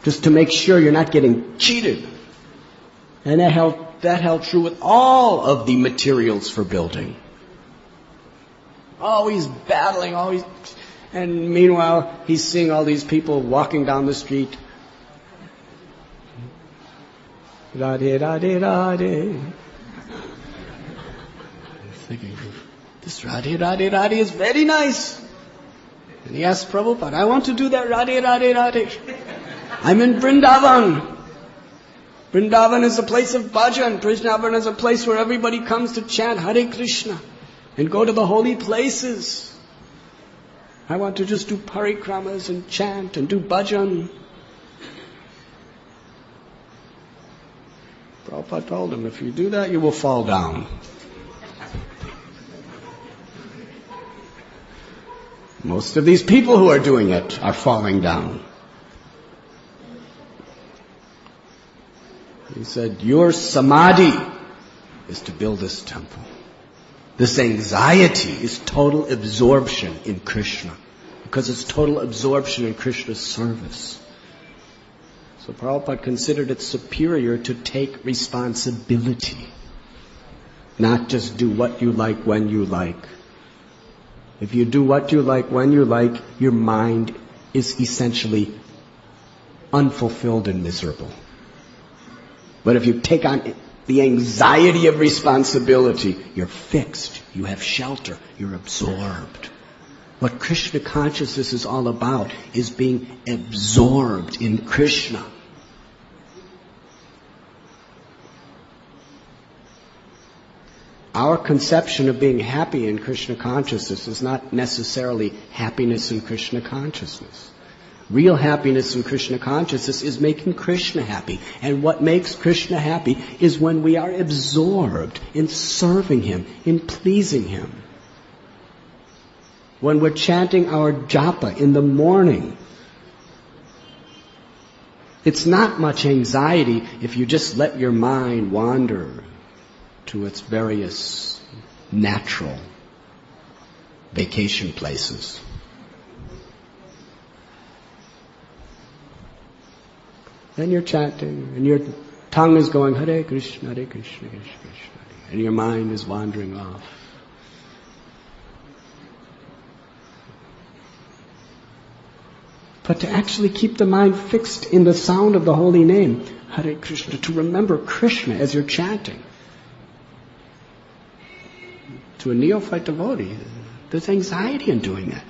just to make sure you're not getting cheated. And that held true with all of the materials for building. Always battling, always. And meanwhile, he's seeing all these people walking down the street. Radhe, Radhe, Radhe. Thinking, this Radhe, Radhe, Radhe is very nice. And he asked Prabhupada, I want to do that Radhe, Radhe, Radhe. I'm in Vrindavan. Vrindavan is a place of bhajan. Vrindavan is a place where everybody comes to chant Hare Krishna and go to the holy places. I want to just do parikramas and chant and do bhajan. Prabhupada told him, if you do that, you will fall down. Most of these people who are doing it are falling down. He said, your samadhi is to build this temple. This anxiety is total absorption in Krishna, because it's total absorption in Krishna's service. So Prabhupada considered it superior to take responsibility, not just do what you like when you like. If you do what you like when you like, your mind is essentially unfulfilled and miserable. But if you take on the anxiety of responsibility, you're fixed, you have shelter, you're absorbed. What Krishna consciousness is all about is being absorbed in Krishna. Our conception of being happy in Krishna consciousness is not necessarily happiness in Krishna consciousness. Real happiness in Krishna consciousness is making Krishna happy. And what makes Krishna happy is when we are absorbed in serving Him, in pleasing Him. When we're chanting our japa in the morning, it's not much anxiety if you just let your mind wander to its various natural vacation places. Then you're chanting, and your tongue is going, Hare Krishna, Hare Krishna, Krishna Krishna, and your mind is wandering off. But to actually keep the mind fixed in the sound of the holy name, Hare Krishna, to remember Krishna as you're chanting. To a neophyte devotee, there's anxiety in doing that.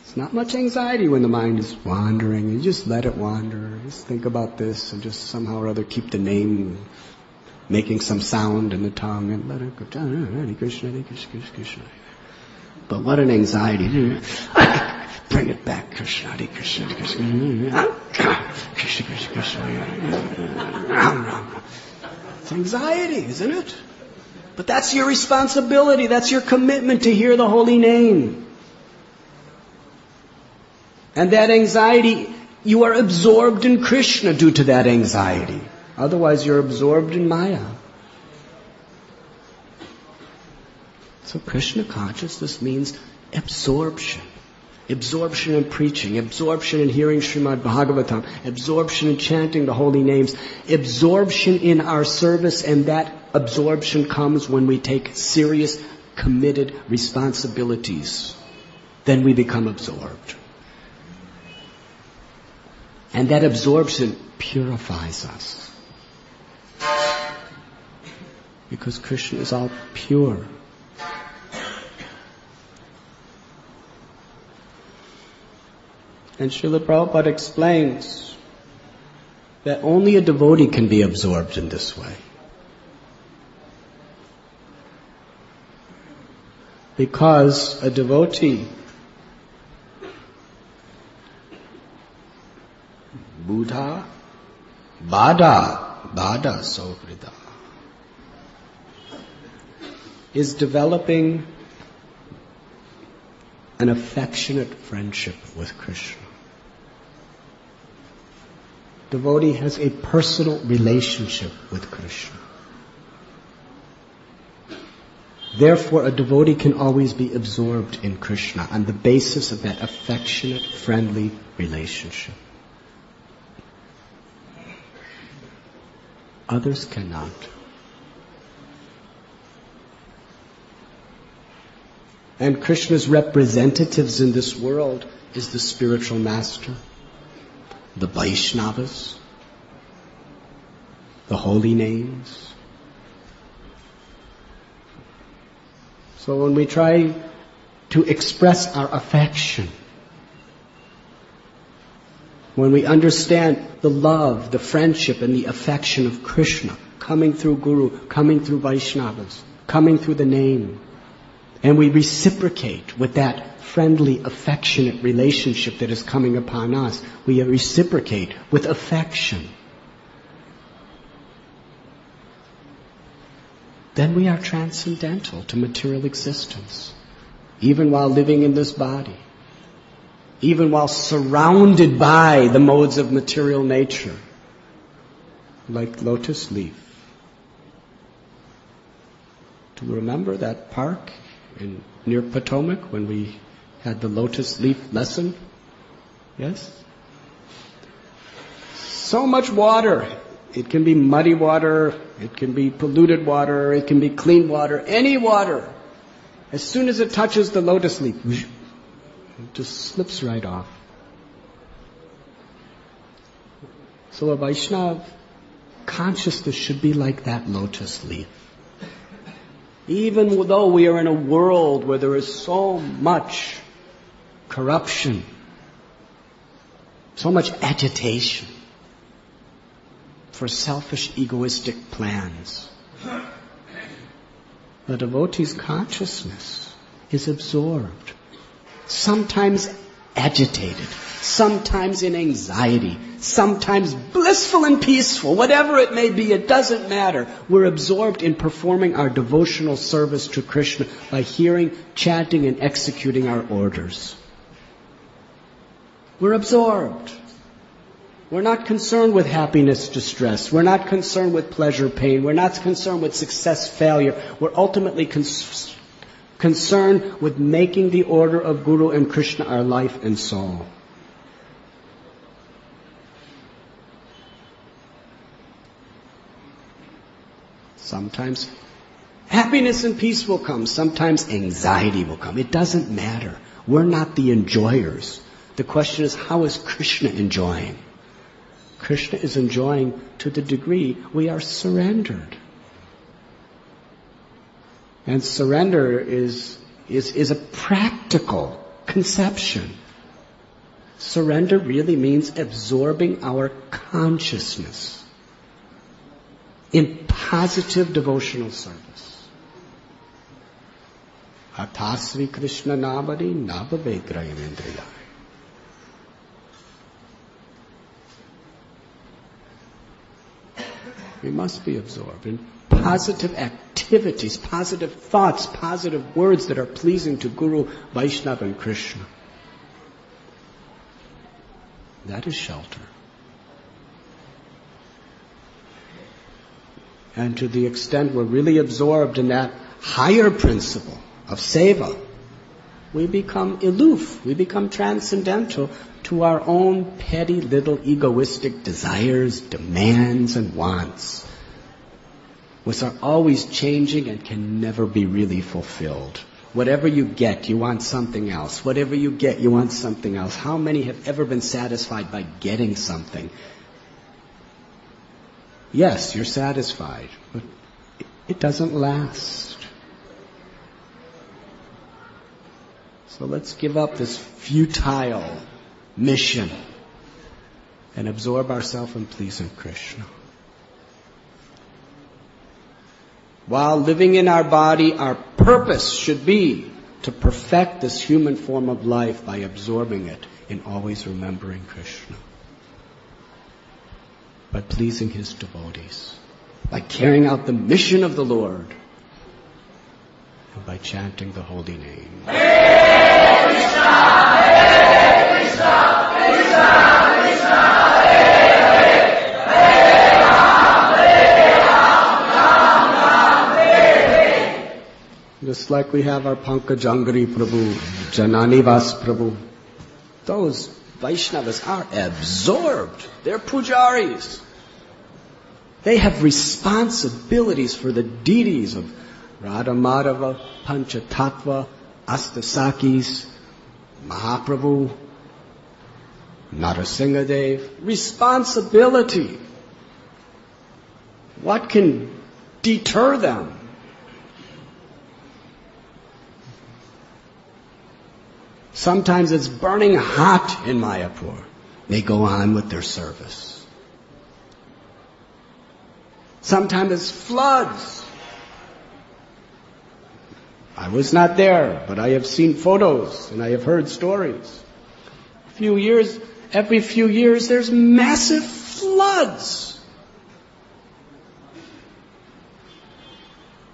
It's not much anxiety when the mind is wandering. You just let it wander. Just think about this and just somehow or other keep the name making some sound in the tongue and let it go. Hare Krishna, Hare Krishna, Krishna Krishna. But what an anxiety. Bring it back, Krishna, Hare Krishna, Hare Krishna. Krishna, Krishna, Krishna. It's anxiety, isn't it? But that's your responsibility. That's your commitment to hear the holy name. And that anxiety, you are absorbed in Krishna due to that anxiety. Otherwise, you're absorbed in Maya. So Krishna consciousness means absorption. Absorption in preaching, absorption in hearing Srimad Bhagavatam, absorption in chanting the holy names, absorption in our service, and that absorption comes when we take serious, committed responsibilities. Then we become absorbed. And that absorption purifies us. Because Krishna is all pure. And Srila Prabhupada explains that only a devotee can be absorbed in this way. Because a devotee, Buddha, Bada Sovrida, is developing an affectionate friendship with Krishna. Devotee has a personal relationship with Krishna. Therefore, a devotee can always be absorbed in Krishna on the basis of that affectionate, friendly relationship. Others cannot. And Krishna's representatives in this world is the spiritual master, the Vaishnavas, the holy names. So when we try to express our affection, when we understand the love, the friendship, and the affection of Krishna coming through Guru, coming through Vaishnavas, coming through the name, and we reciprocate with that friendly, affectionate relationship that is coming upon us, we reciprocate with affection, then we are transcendental to material existence, even while living in this body, even while surrounded by the modes of material nature, like lotus leaf. Do you remember that park near Potomac when we had the lotus leaf lesson? Yes? So much water. It can be muddy water, it can be polluted water, it can be clean water, any water. As soon as it touches the lotus leaf, it just slips right off. So a Vaishnava consciousness should be like that lotus leaf. Even though we are in a world where there is so much corruption, so much agitation for selfish, egoistic plans, the devotee's consciousness is absorbed, sometimes agitated, sometimes in anxiety, sometimes blissful and peaceful, whatever it may be, it doesn't matter. We're absorbed in performing our devotional service to Krishna by hearing, chanting, and executing our orders. We're absorbed. We're not concerned with happiness, distress. We're not concerned with pleasure, pain. We're not concerned with success, failure. We're ultimately concerned with making the order of Guru and Krishna our life and soul. Sometimes happiness and peace will come. Sometimes anxiety will come. It doesn't matter. We're not the enjoyers. The question is, how is Krishna enjoying? Krishna is enjoying to the degree we are surrendered. And surrender is a practical conception. Surrender really means absorbing our consciousness in positive devotional service. Atasri Krishna Navadi Navavegrayamendriya. We must be absorbed in positive activities, positive thoughts, positive words that are pleasing to Guru, Vaishnava, and Krishna. That is shelter. And to the extent we're really absorbed in that higher principle of seva, we become aloof, we become transcendental to our own petty little egoistic desires, demands, and wants, which are always changing and can never be really fulfilled. Whatever you get, you want something else. Whatever you get, you want something else. How many have ever been satisfied by getting something? Yes, you're satisfied, but it doesn't last. So let's give up this futile mission and absorb ourselves in pleasing Krishna. While living in our body, our purpose should be to perfect this human form of life by absorbing it in always remembering Krishna, by pleasing His devotees, by carrying out the mission of the Lord, and by chanting the holy name. Hare Krishna, Hare Krishna, Krishna Krishna, Hare Hare, Hare Ram, Ram Ram, Hare Hare. Just like we have our Pankajangari Prabhu, Janani Vas Prabhu, those Vaishnavas are absorbed. They're pujaris. They have responsibilities for the deities of Radha Madhava, Panchatattva, Astasakis, Mahaprabhu, Narasimhadev. Responsibility. What can deter them? Sometimes it's burning hot in Mayapur. They go on with their service. Sometimes it's floods. I was not there, but I have seen photos and I have heard stories. Every few years, there's massive floods.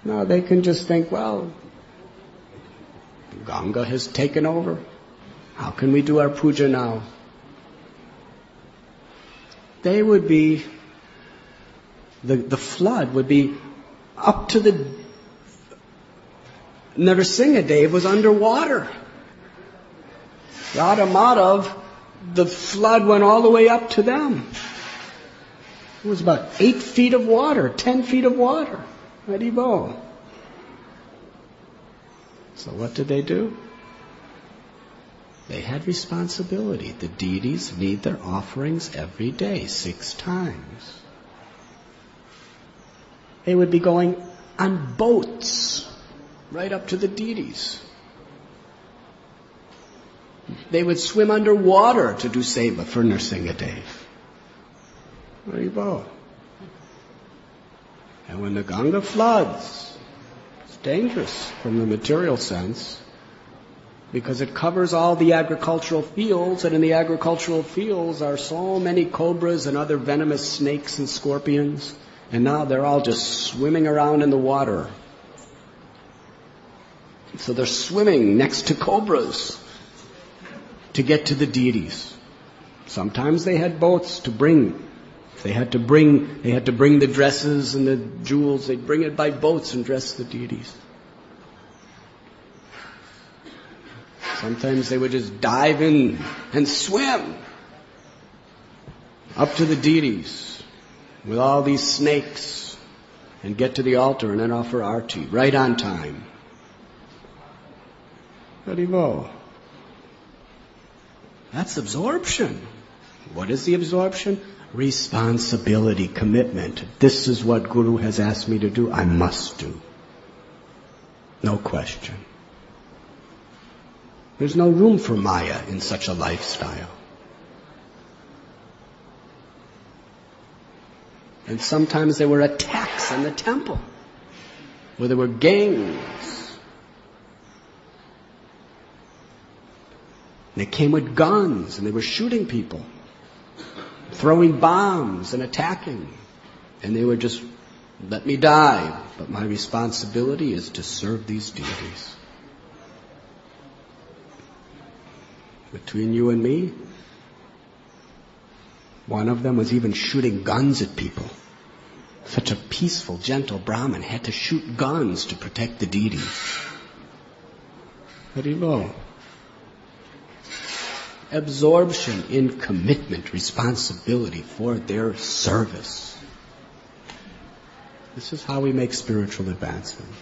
Now they can just think, well, Ganga has taken over. How can we do our puja now? They would be, the flood would be up to the Narasimha Dev was underwater. Radha Madhav, the flood went all the way up to them. It was about 8 feet of water, 10 feet of water. Haribo. So what did they do? They had responsibility. The deities need their offerings every day, 6 times. They would be going on boats right up to the deities. They would swim underwater to do seva for Narasimha Dev. Haribo. And when the Ganga floods, it's dangerous from the material sense because it covers all the agricultural fields, and in the agricultural fields are so many cobras and other venomous snakes and scorpions, and now they're all just swimming around in the water. So they're swimming next to cobras to get to the deities. Sometimes they had boats to bring. They had to bring the dresses and the jewels. They'd bring it by boats and dress the deities. Sometimes they would just dive in and swim up to the deities with all these snakes and get to the altar and then offer arti right on time. Haribo. That's absorption. What is the absorption? Responsibility, commitment. This is what Guru has asked me to do. I must do. No question. There's no room for Maya in such a lifestyle. And sometimes there were attacks on the temple, where there were gangs. They came with guns and they were shooting people, throwing bombs and attacking. And they were just, let me die, but my responsibility is to serve these deities. Between you and me, one of them was even shooting guns at people. Such a peaceful, gentle Brahmin had to shoot guns to protect the deities. Haribo. Absorption in commitment, responsibility for their service. This is how we make spiritual advancement.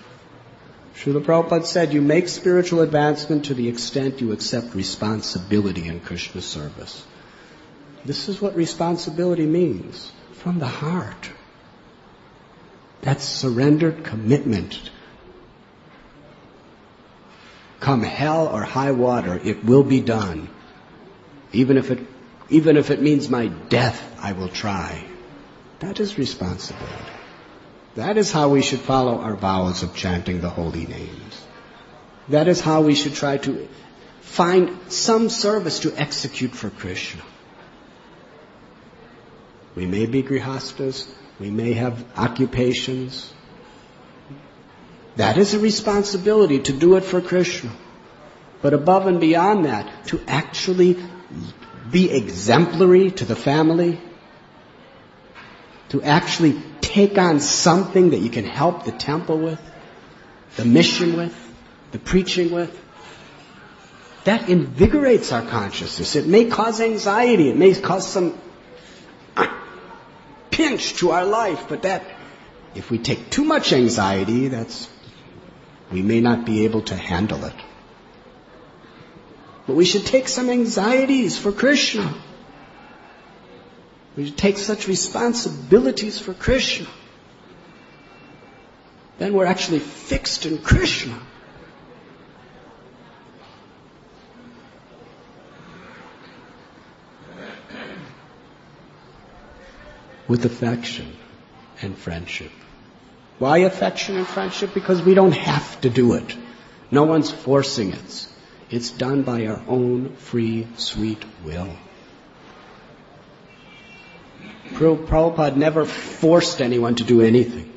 Srila Prabhupada said, you make spiritual advancement to the extent you accept responsibility in Krishna service. This is what responsibility means, from the heart. That's surrendered commitment. Come hell or high water, it will be done. Even if it means my death, I will try. That is responsibility. That is how we should follow our vows of chanting the holy names. That is how we should try to find some service to execute for Krishna. We may be grihastas, we may have occupations. That is a responsibility to do it for Krishna. But above and beyond that, to actually be exemplary to the family, to actually take on something that you can help the temple with, the mission with, the preaching with, that invigorates our consciousness. It may cause anxiety, it may cause some pinch to our life, but that, if we take too much anxiety, we may not be able to handle it. But we should take some anxieties for Krishna. We should take such responsibilities for Krishna. then we're actually fixed in Krishna. With affection and friendship. Why affection and friendship? Because we don't have to do it. No one's forcing it. It's done by our own free, sweet will. Prabhupada never forced anyone to do anything.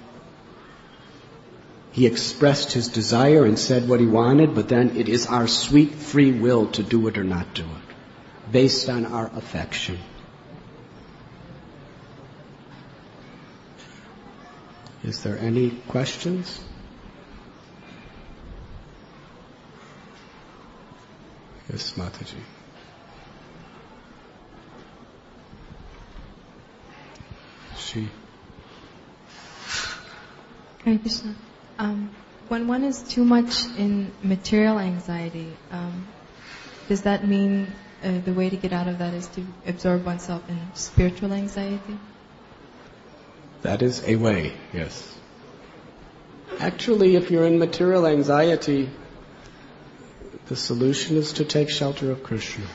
He expressed his desire and said what he wanted, but then it is our sweet free will to do it or not do it, based on our affection. Is there any questions? Yes, Mataji. Hare Krishna. When one is too much in material anxiety, does that mean the way to get out of that is to absorb oneself in spiritual anxiety? That is a way, yes. Actually, if you're in material anxiety, the solution is to take shelter of Krishna.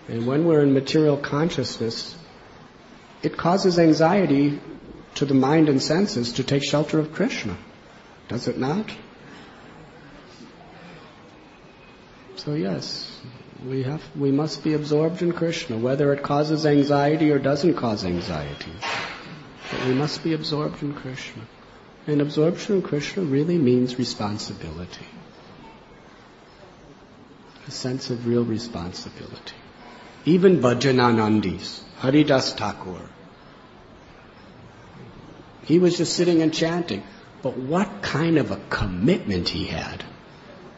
And when we're in material consciousness, it causes anxiety to the mind and senses to take shelter of Krishna. Does it not? So yes, we must be absorbed in Krishna, whether it causes anxiety or doesn't cause anxiety. But we must be absorbed in Krishna. And absorption in Krishna really means responsibility. A sense of real responsibility. Even Bhajananandis, Haridas Thakur, he was just sitting and chanting. But what kind of a commitment he had.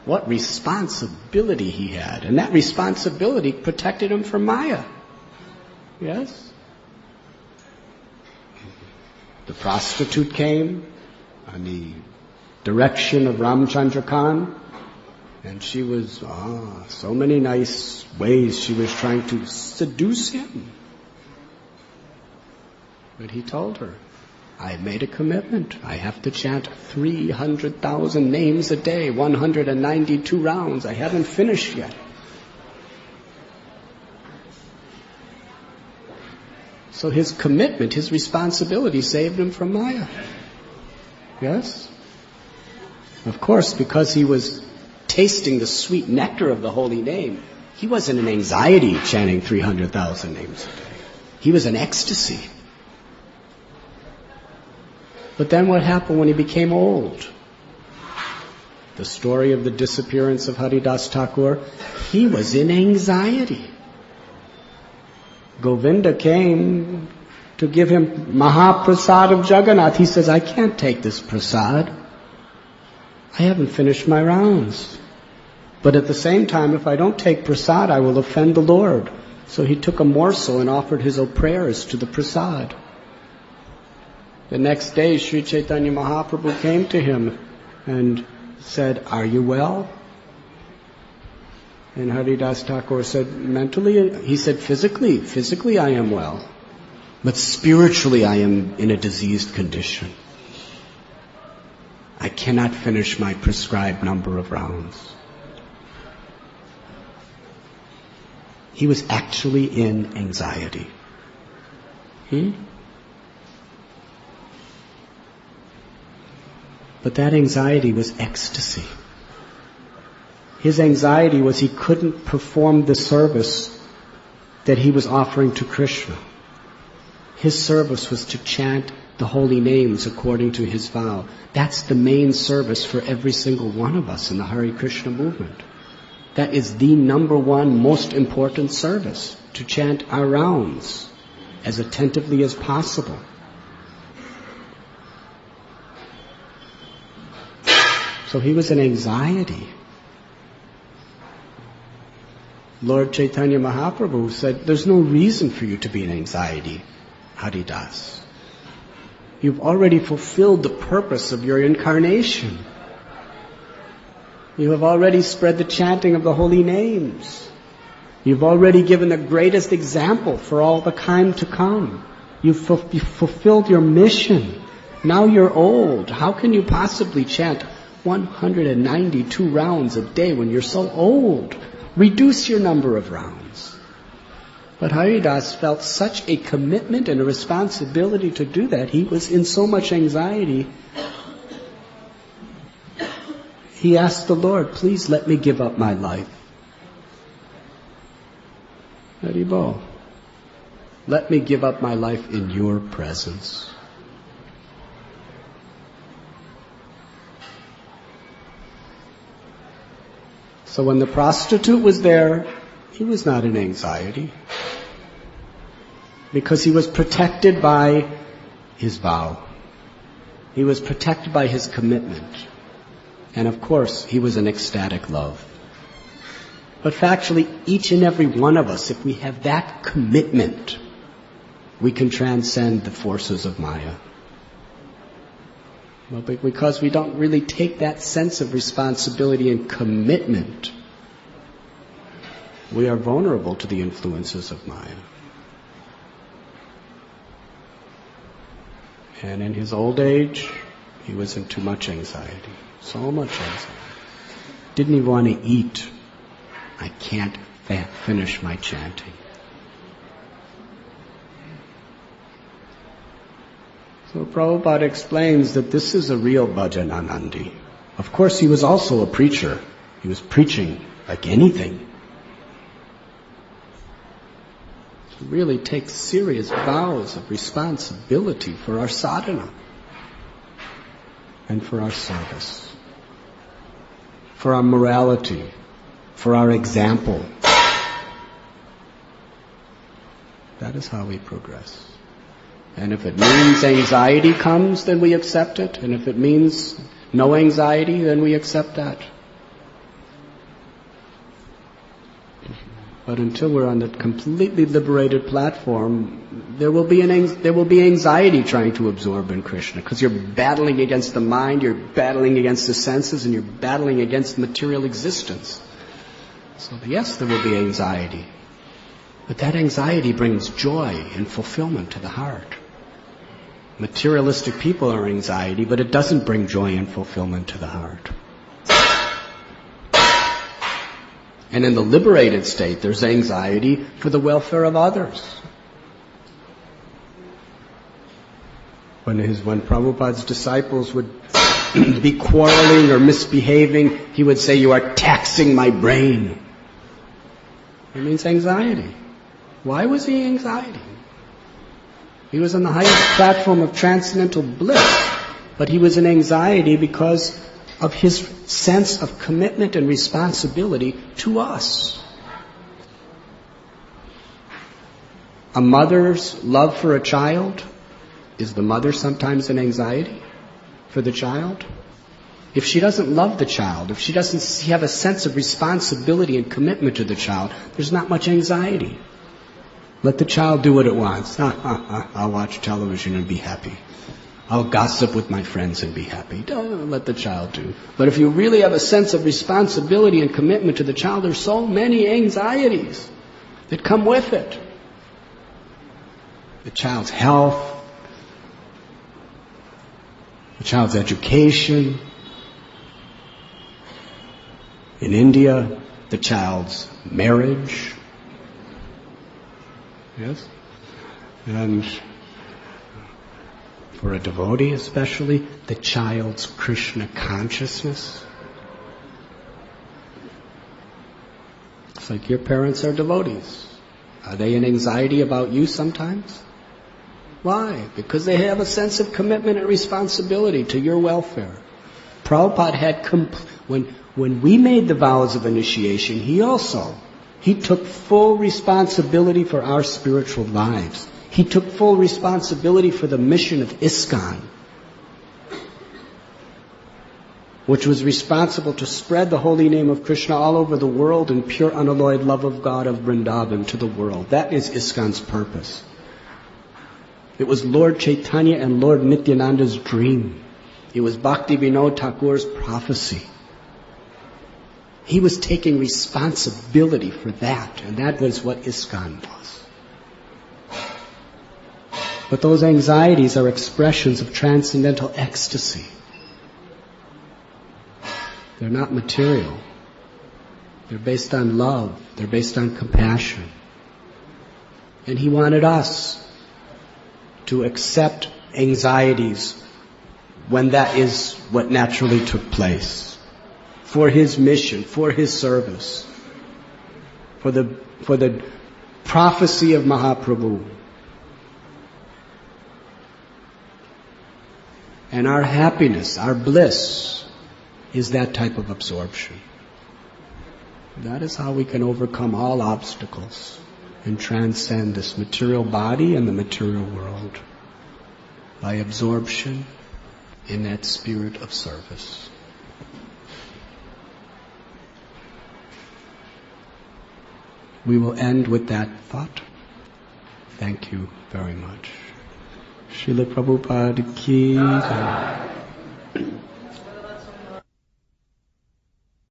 What responsibility he had. And that responsibility protected him from Maya. Yes? The prostitute came on the direction of Ramchandra Khan, and she was, so many nice ways she was trying to seduce him. But he told her, I made a commitment. I have to chant 300,000 names a day, 192 rounds. I haven't finished yet. So his commitment, his responsibility saved him from Maya. Yes? Of course, because he was tasting the sweet nectar of the holy name, he wasn't in anxiety chanting 300,000 names a day. He was in ecstasy. But then what happened when he became old? The story of the disappearance of Haridas Thakur, he was in anxiety. Govinda came to give him Mahaprasad of Jagannath. He says, I can't take this prasad. I haven't finished my rounds. But at the same time, if I don't take prasad, I will offend the Lord. So he took a morsel and offered his prayers to the prasad. The next day, Sri Chaitanya Mahaprabhu came to him and said, are you well? And Haridas Thakur said, mentally, he said, physically I am well. But spiritually I am in a diseased condition. I cannot finish my prescribed number of rounds. He was actually in anxiety. But that anxiety was ecstasy. His anxiety was he couldn't perform the service that he was offering to Krishna. His service was to chant the holy names according to his vow. That's the main service for every single one of us in the Hare Krishna movement. That is the number one most important service, to chant our rounds as attentively as possible. So he was in anxiety. Lord Chaitanya Mahaprabhu said, there's no reason for you to be in anxiety, Haridas. You've already fulfilled the purpose of your incarnation. You have already spread the chanting of the holy names. You've already given the greatest example for all the time to come. You've fulfilled your mission. Now you're old. How can you possibly chant 192 rounds a day when you're so old? Reduce your number of rounds. But Haridas felt such a commitment and a responsibility to do that. He was in so much anxiety. He asked the Lord, please let me give up my life. Haribo, let me give up my life in your presence. So when the prostitute was there, he was not in anxiety, because he was protected by his vow. He was protected by his commitment. And of course, he was in ecstatic love. But factually, each and every one of us, if we have that commitment, we can transcend the forces of Maya. Well, because we don't really take that sense of responsibility and commitment, we are vulnerable to the influences of Maya. And in his old age, he was in too much anxiety. So much anxiety. Didn't even want to eat. I can't finish my chanting. So Prabhupada explains that this is a real Bhajananandi. Of course, he was also a preacher. He was preaching like anything. He really takes serious vows of responsibility for our sadhana and for our service, for our morality, for our example. That is how we progress. And if it means anxiety comes, then we accept it. And if it means no anxiety, then we accept that. But until we're on that completely liberated platform, there will be anxiety trying to absorb in Krishna, because you're battling against the mind, you're battling against the senses, and you're battling against material existence. So yes, there will be anxiety. But that anxiety brings joy and fulfillment to the heart. Materialistic people are anxiety, but it doesn't bring joy and fulfillment to the heart. And in the liberated state, there's anxiety for the welfare of others. When Prabhupada's disciples would be quarreling or misbehaving, he would say, "You are taxing my brain." It means anxiety. Why was he anxiety? He was on the highest platform of transcendental bliss, but he was in anxiety because of his sense of commitment and responsibility to us. A mother's love for a child, is the mother sometimes in anxiety for the child? If she doesn't love the child, if she doesn't have a sense of responsibility and commitment to the child, there's not much anxiety. Let the child do what it wants. I'll watch television and be happy. I'll gossip with my friends and be happy. Don't let the child do. But if you really have a sense of responsibility and commitment to the child, there's so many anxieties that come with it. The child's health, the child's education. In India, the child's marriage. Yes? And for a devotee especially, the child's Krishna consciousness. It's like your parents are devotees. Are they in anxiety about you sometimes? Why? Because they have a sense of commitment and responsibility to your welfare. Prabhupada had when we made the vows of initiation, he took full responsibility for our spiritual lives. He took full responsibility for the mission of ISKCON, which was responsible to spread the holy name of Krishna all over the world in pure unalloyed love of God of Vrindavan to the world. That is ISKCON's purpose. It was Lord Chaitanya and Lord Nityananda's dream. It was Bhakti Vinod Thakur's prophecy. He was taking responsibility for that, and that was what ISKCON was. But those anxieties are expressions of transcendental ecstasy. They're not material. They're based on love. They're based on compassion. And He wanted us to accept anxieties when that is what naturally took place. For His mission, for His service, for the prophecy of Mahaprabhu. And our happiness, our bliss, is that type of absorption. That is how we can overcome all obstacles and transcend this material body and the material world. By absorption in that spirit of service. We will end with that thought. Thank you very much. Srila Prabhupada ki jai.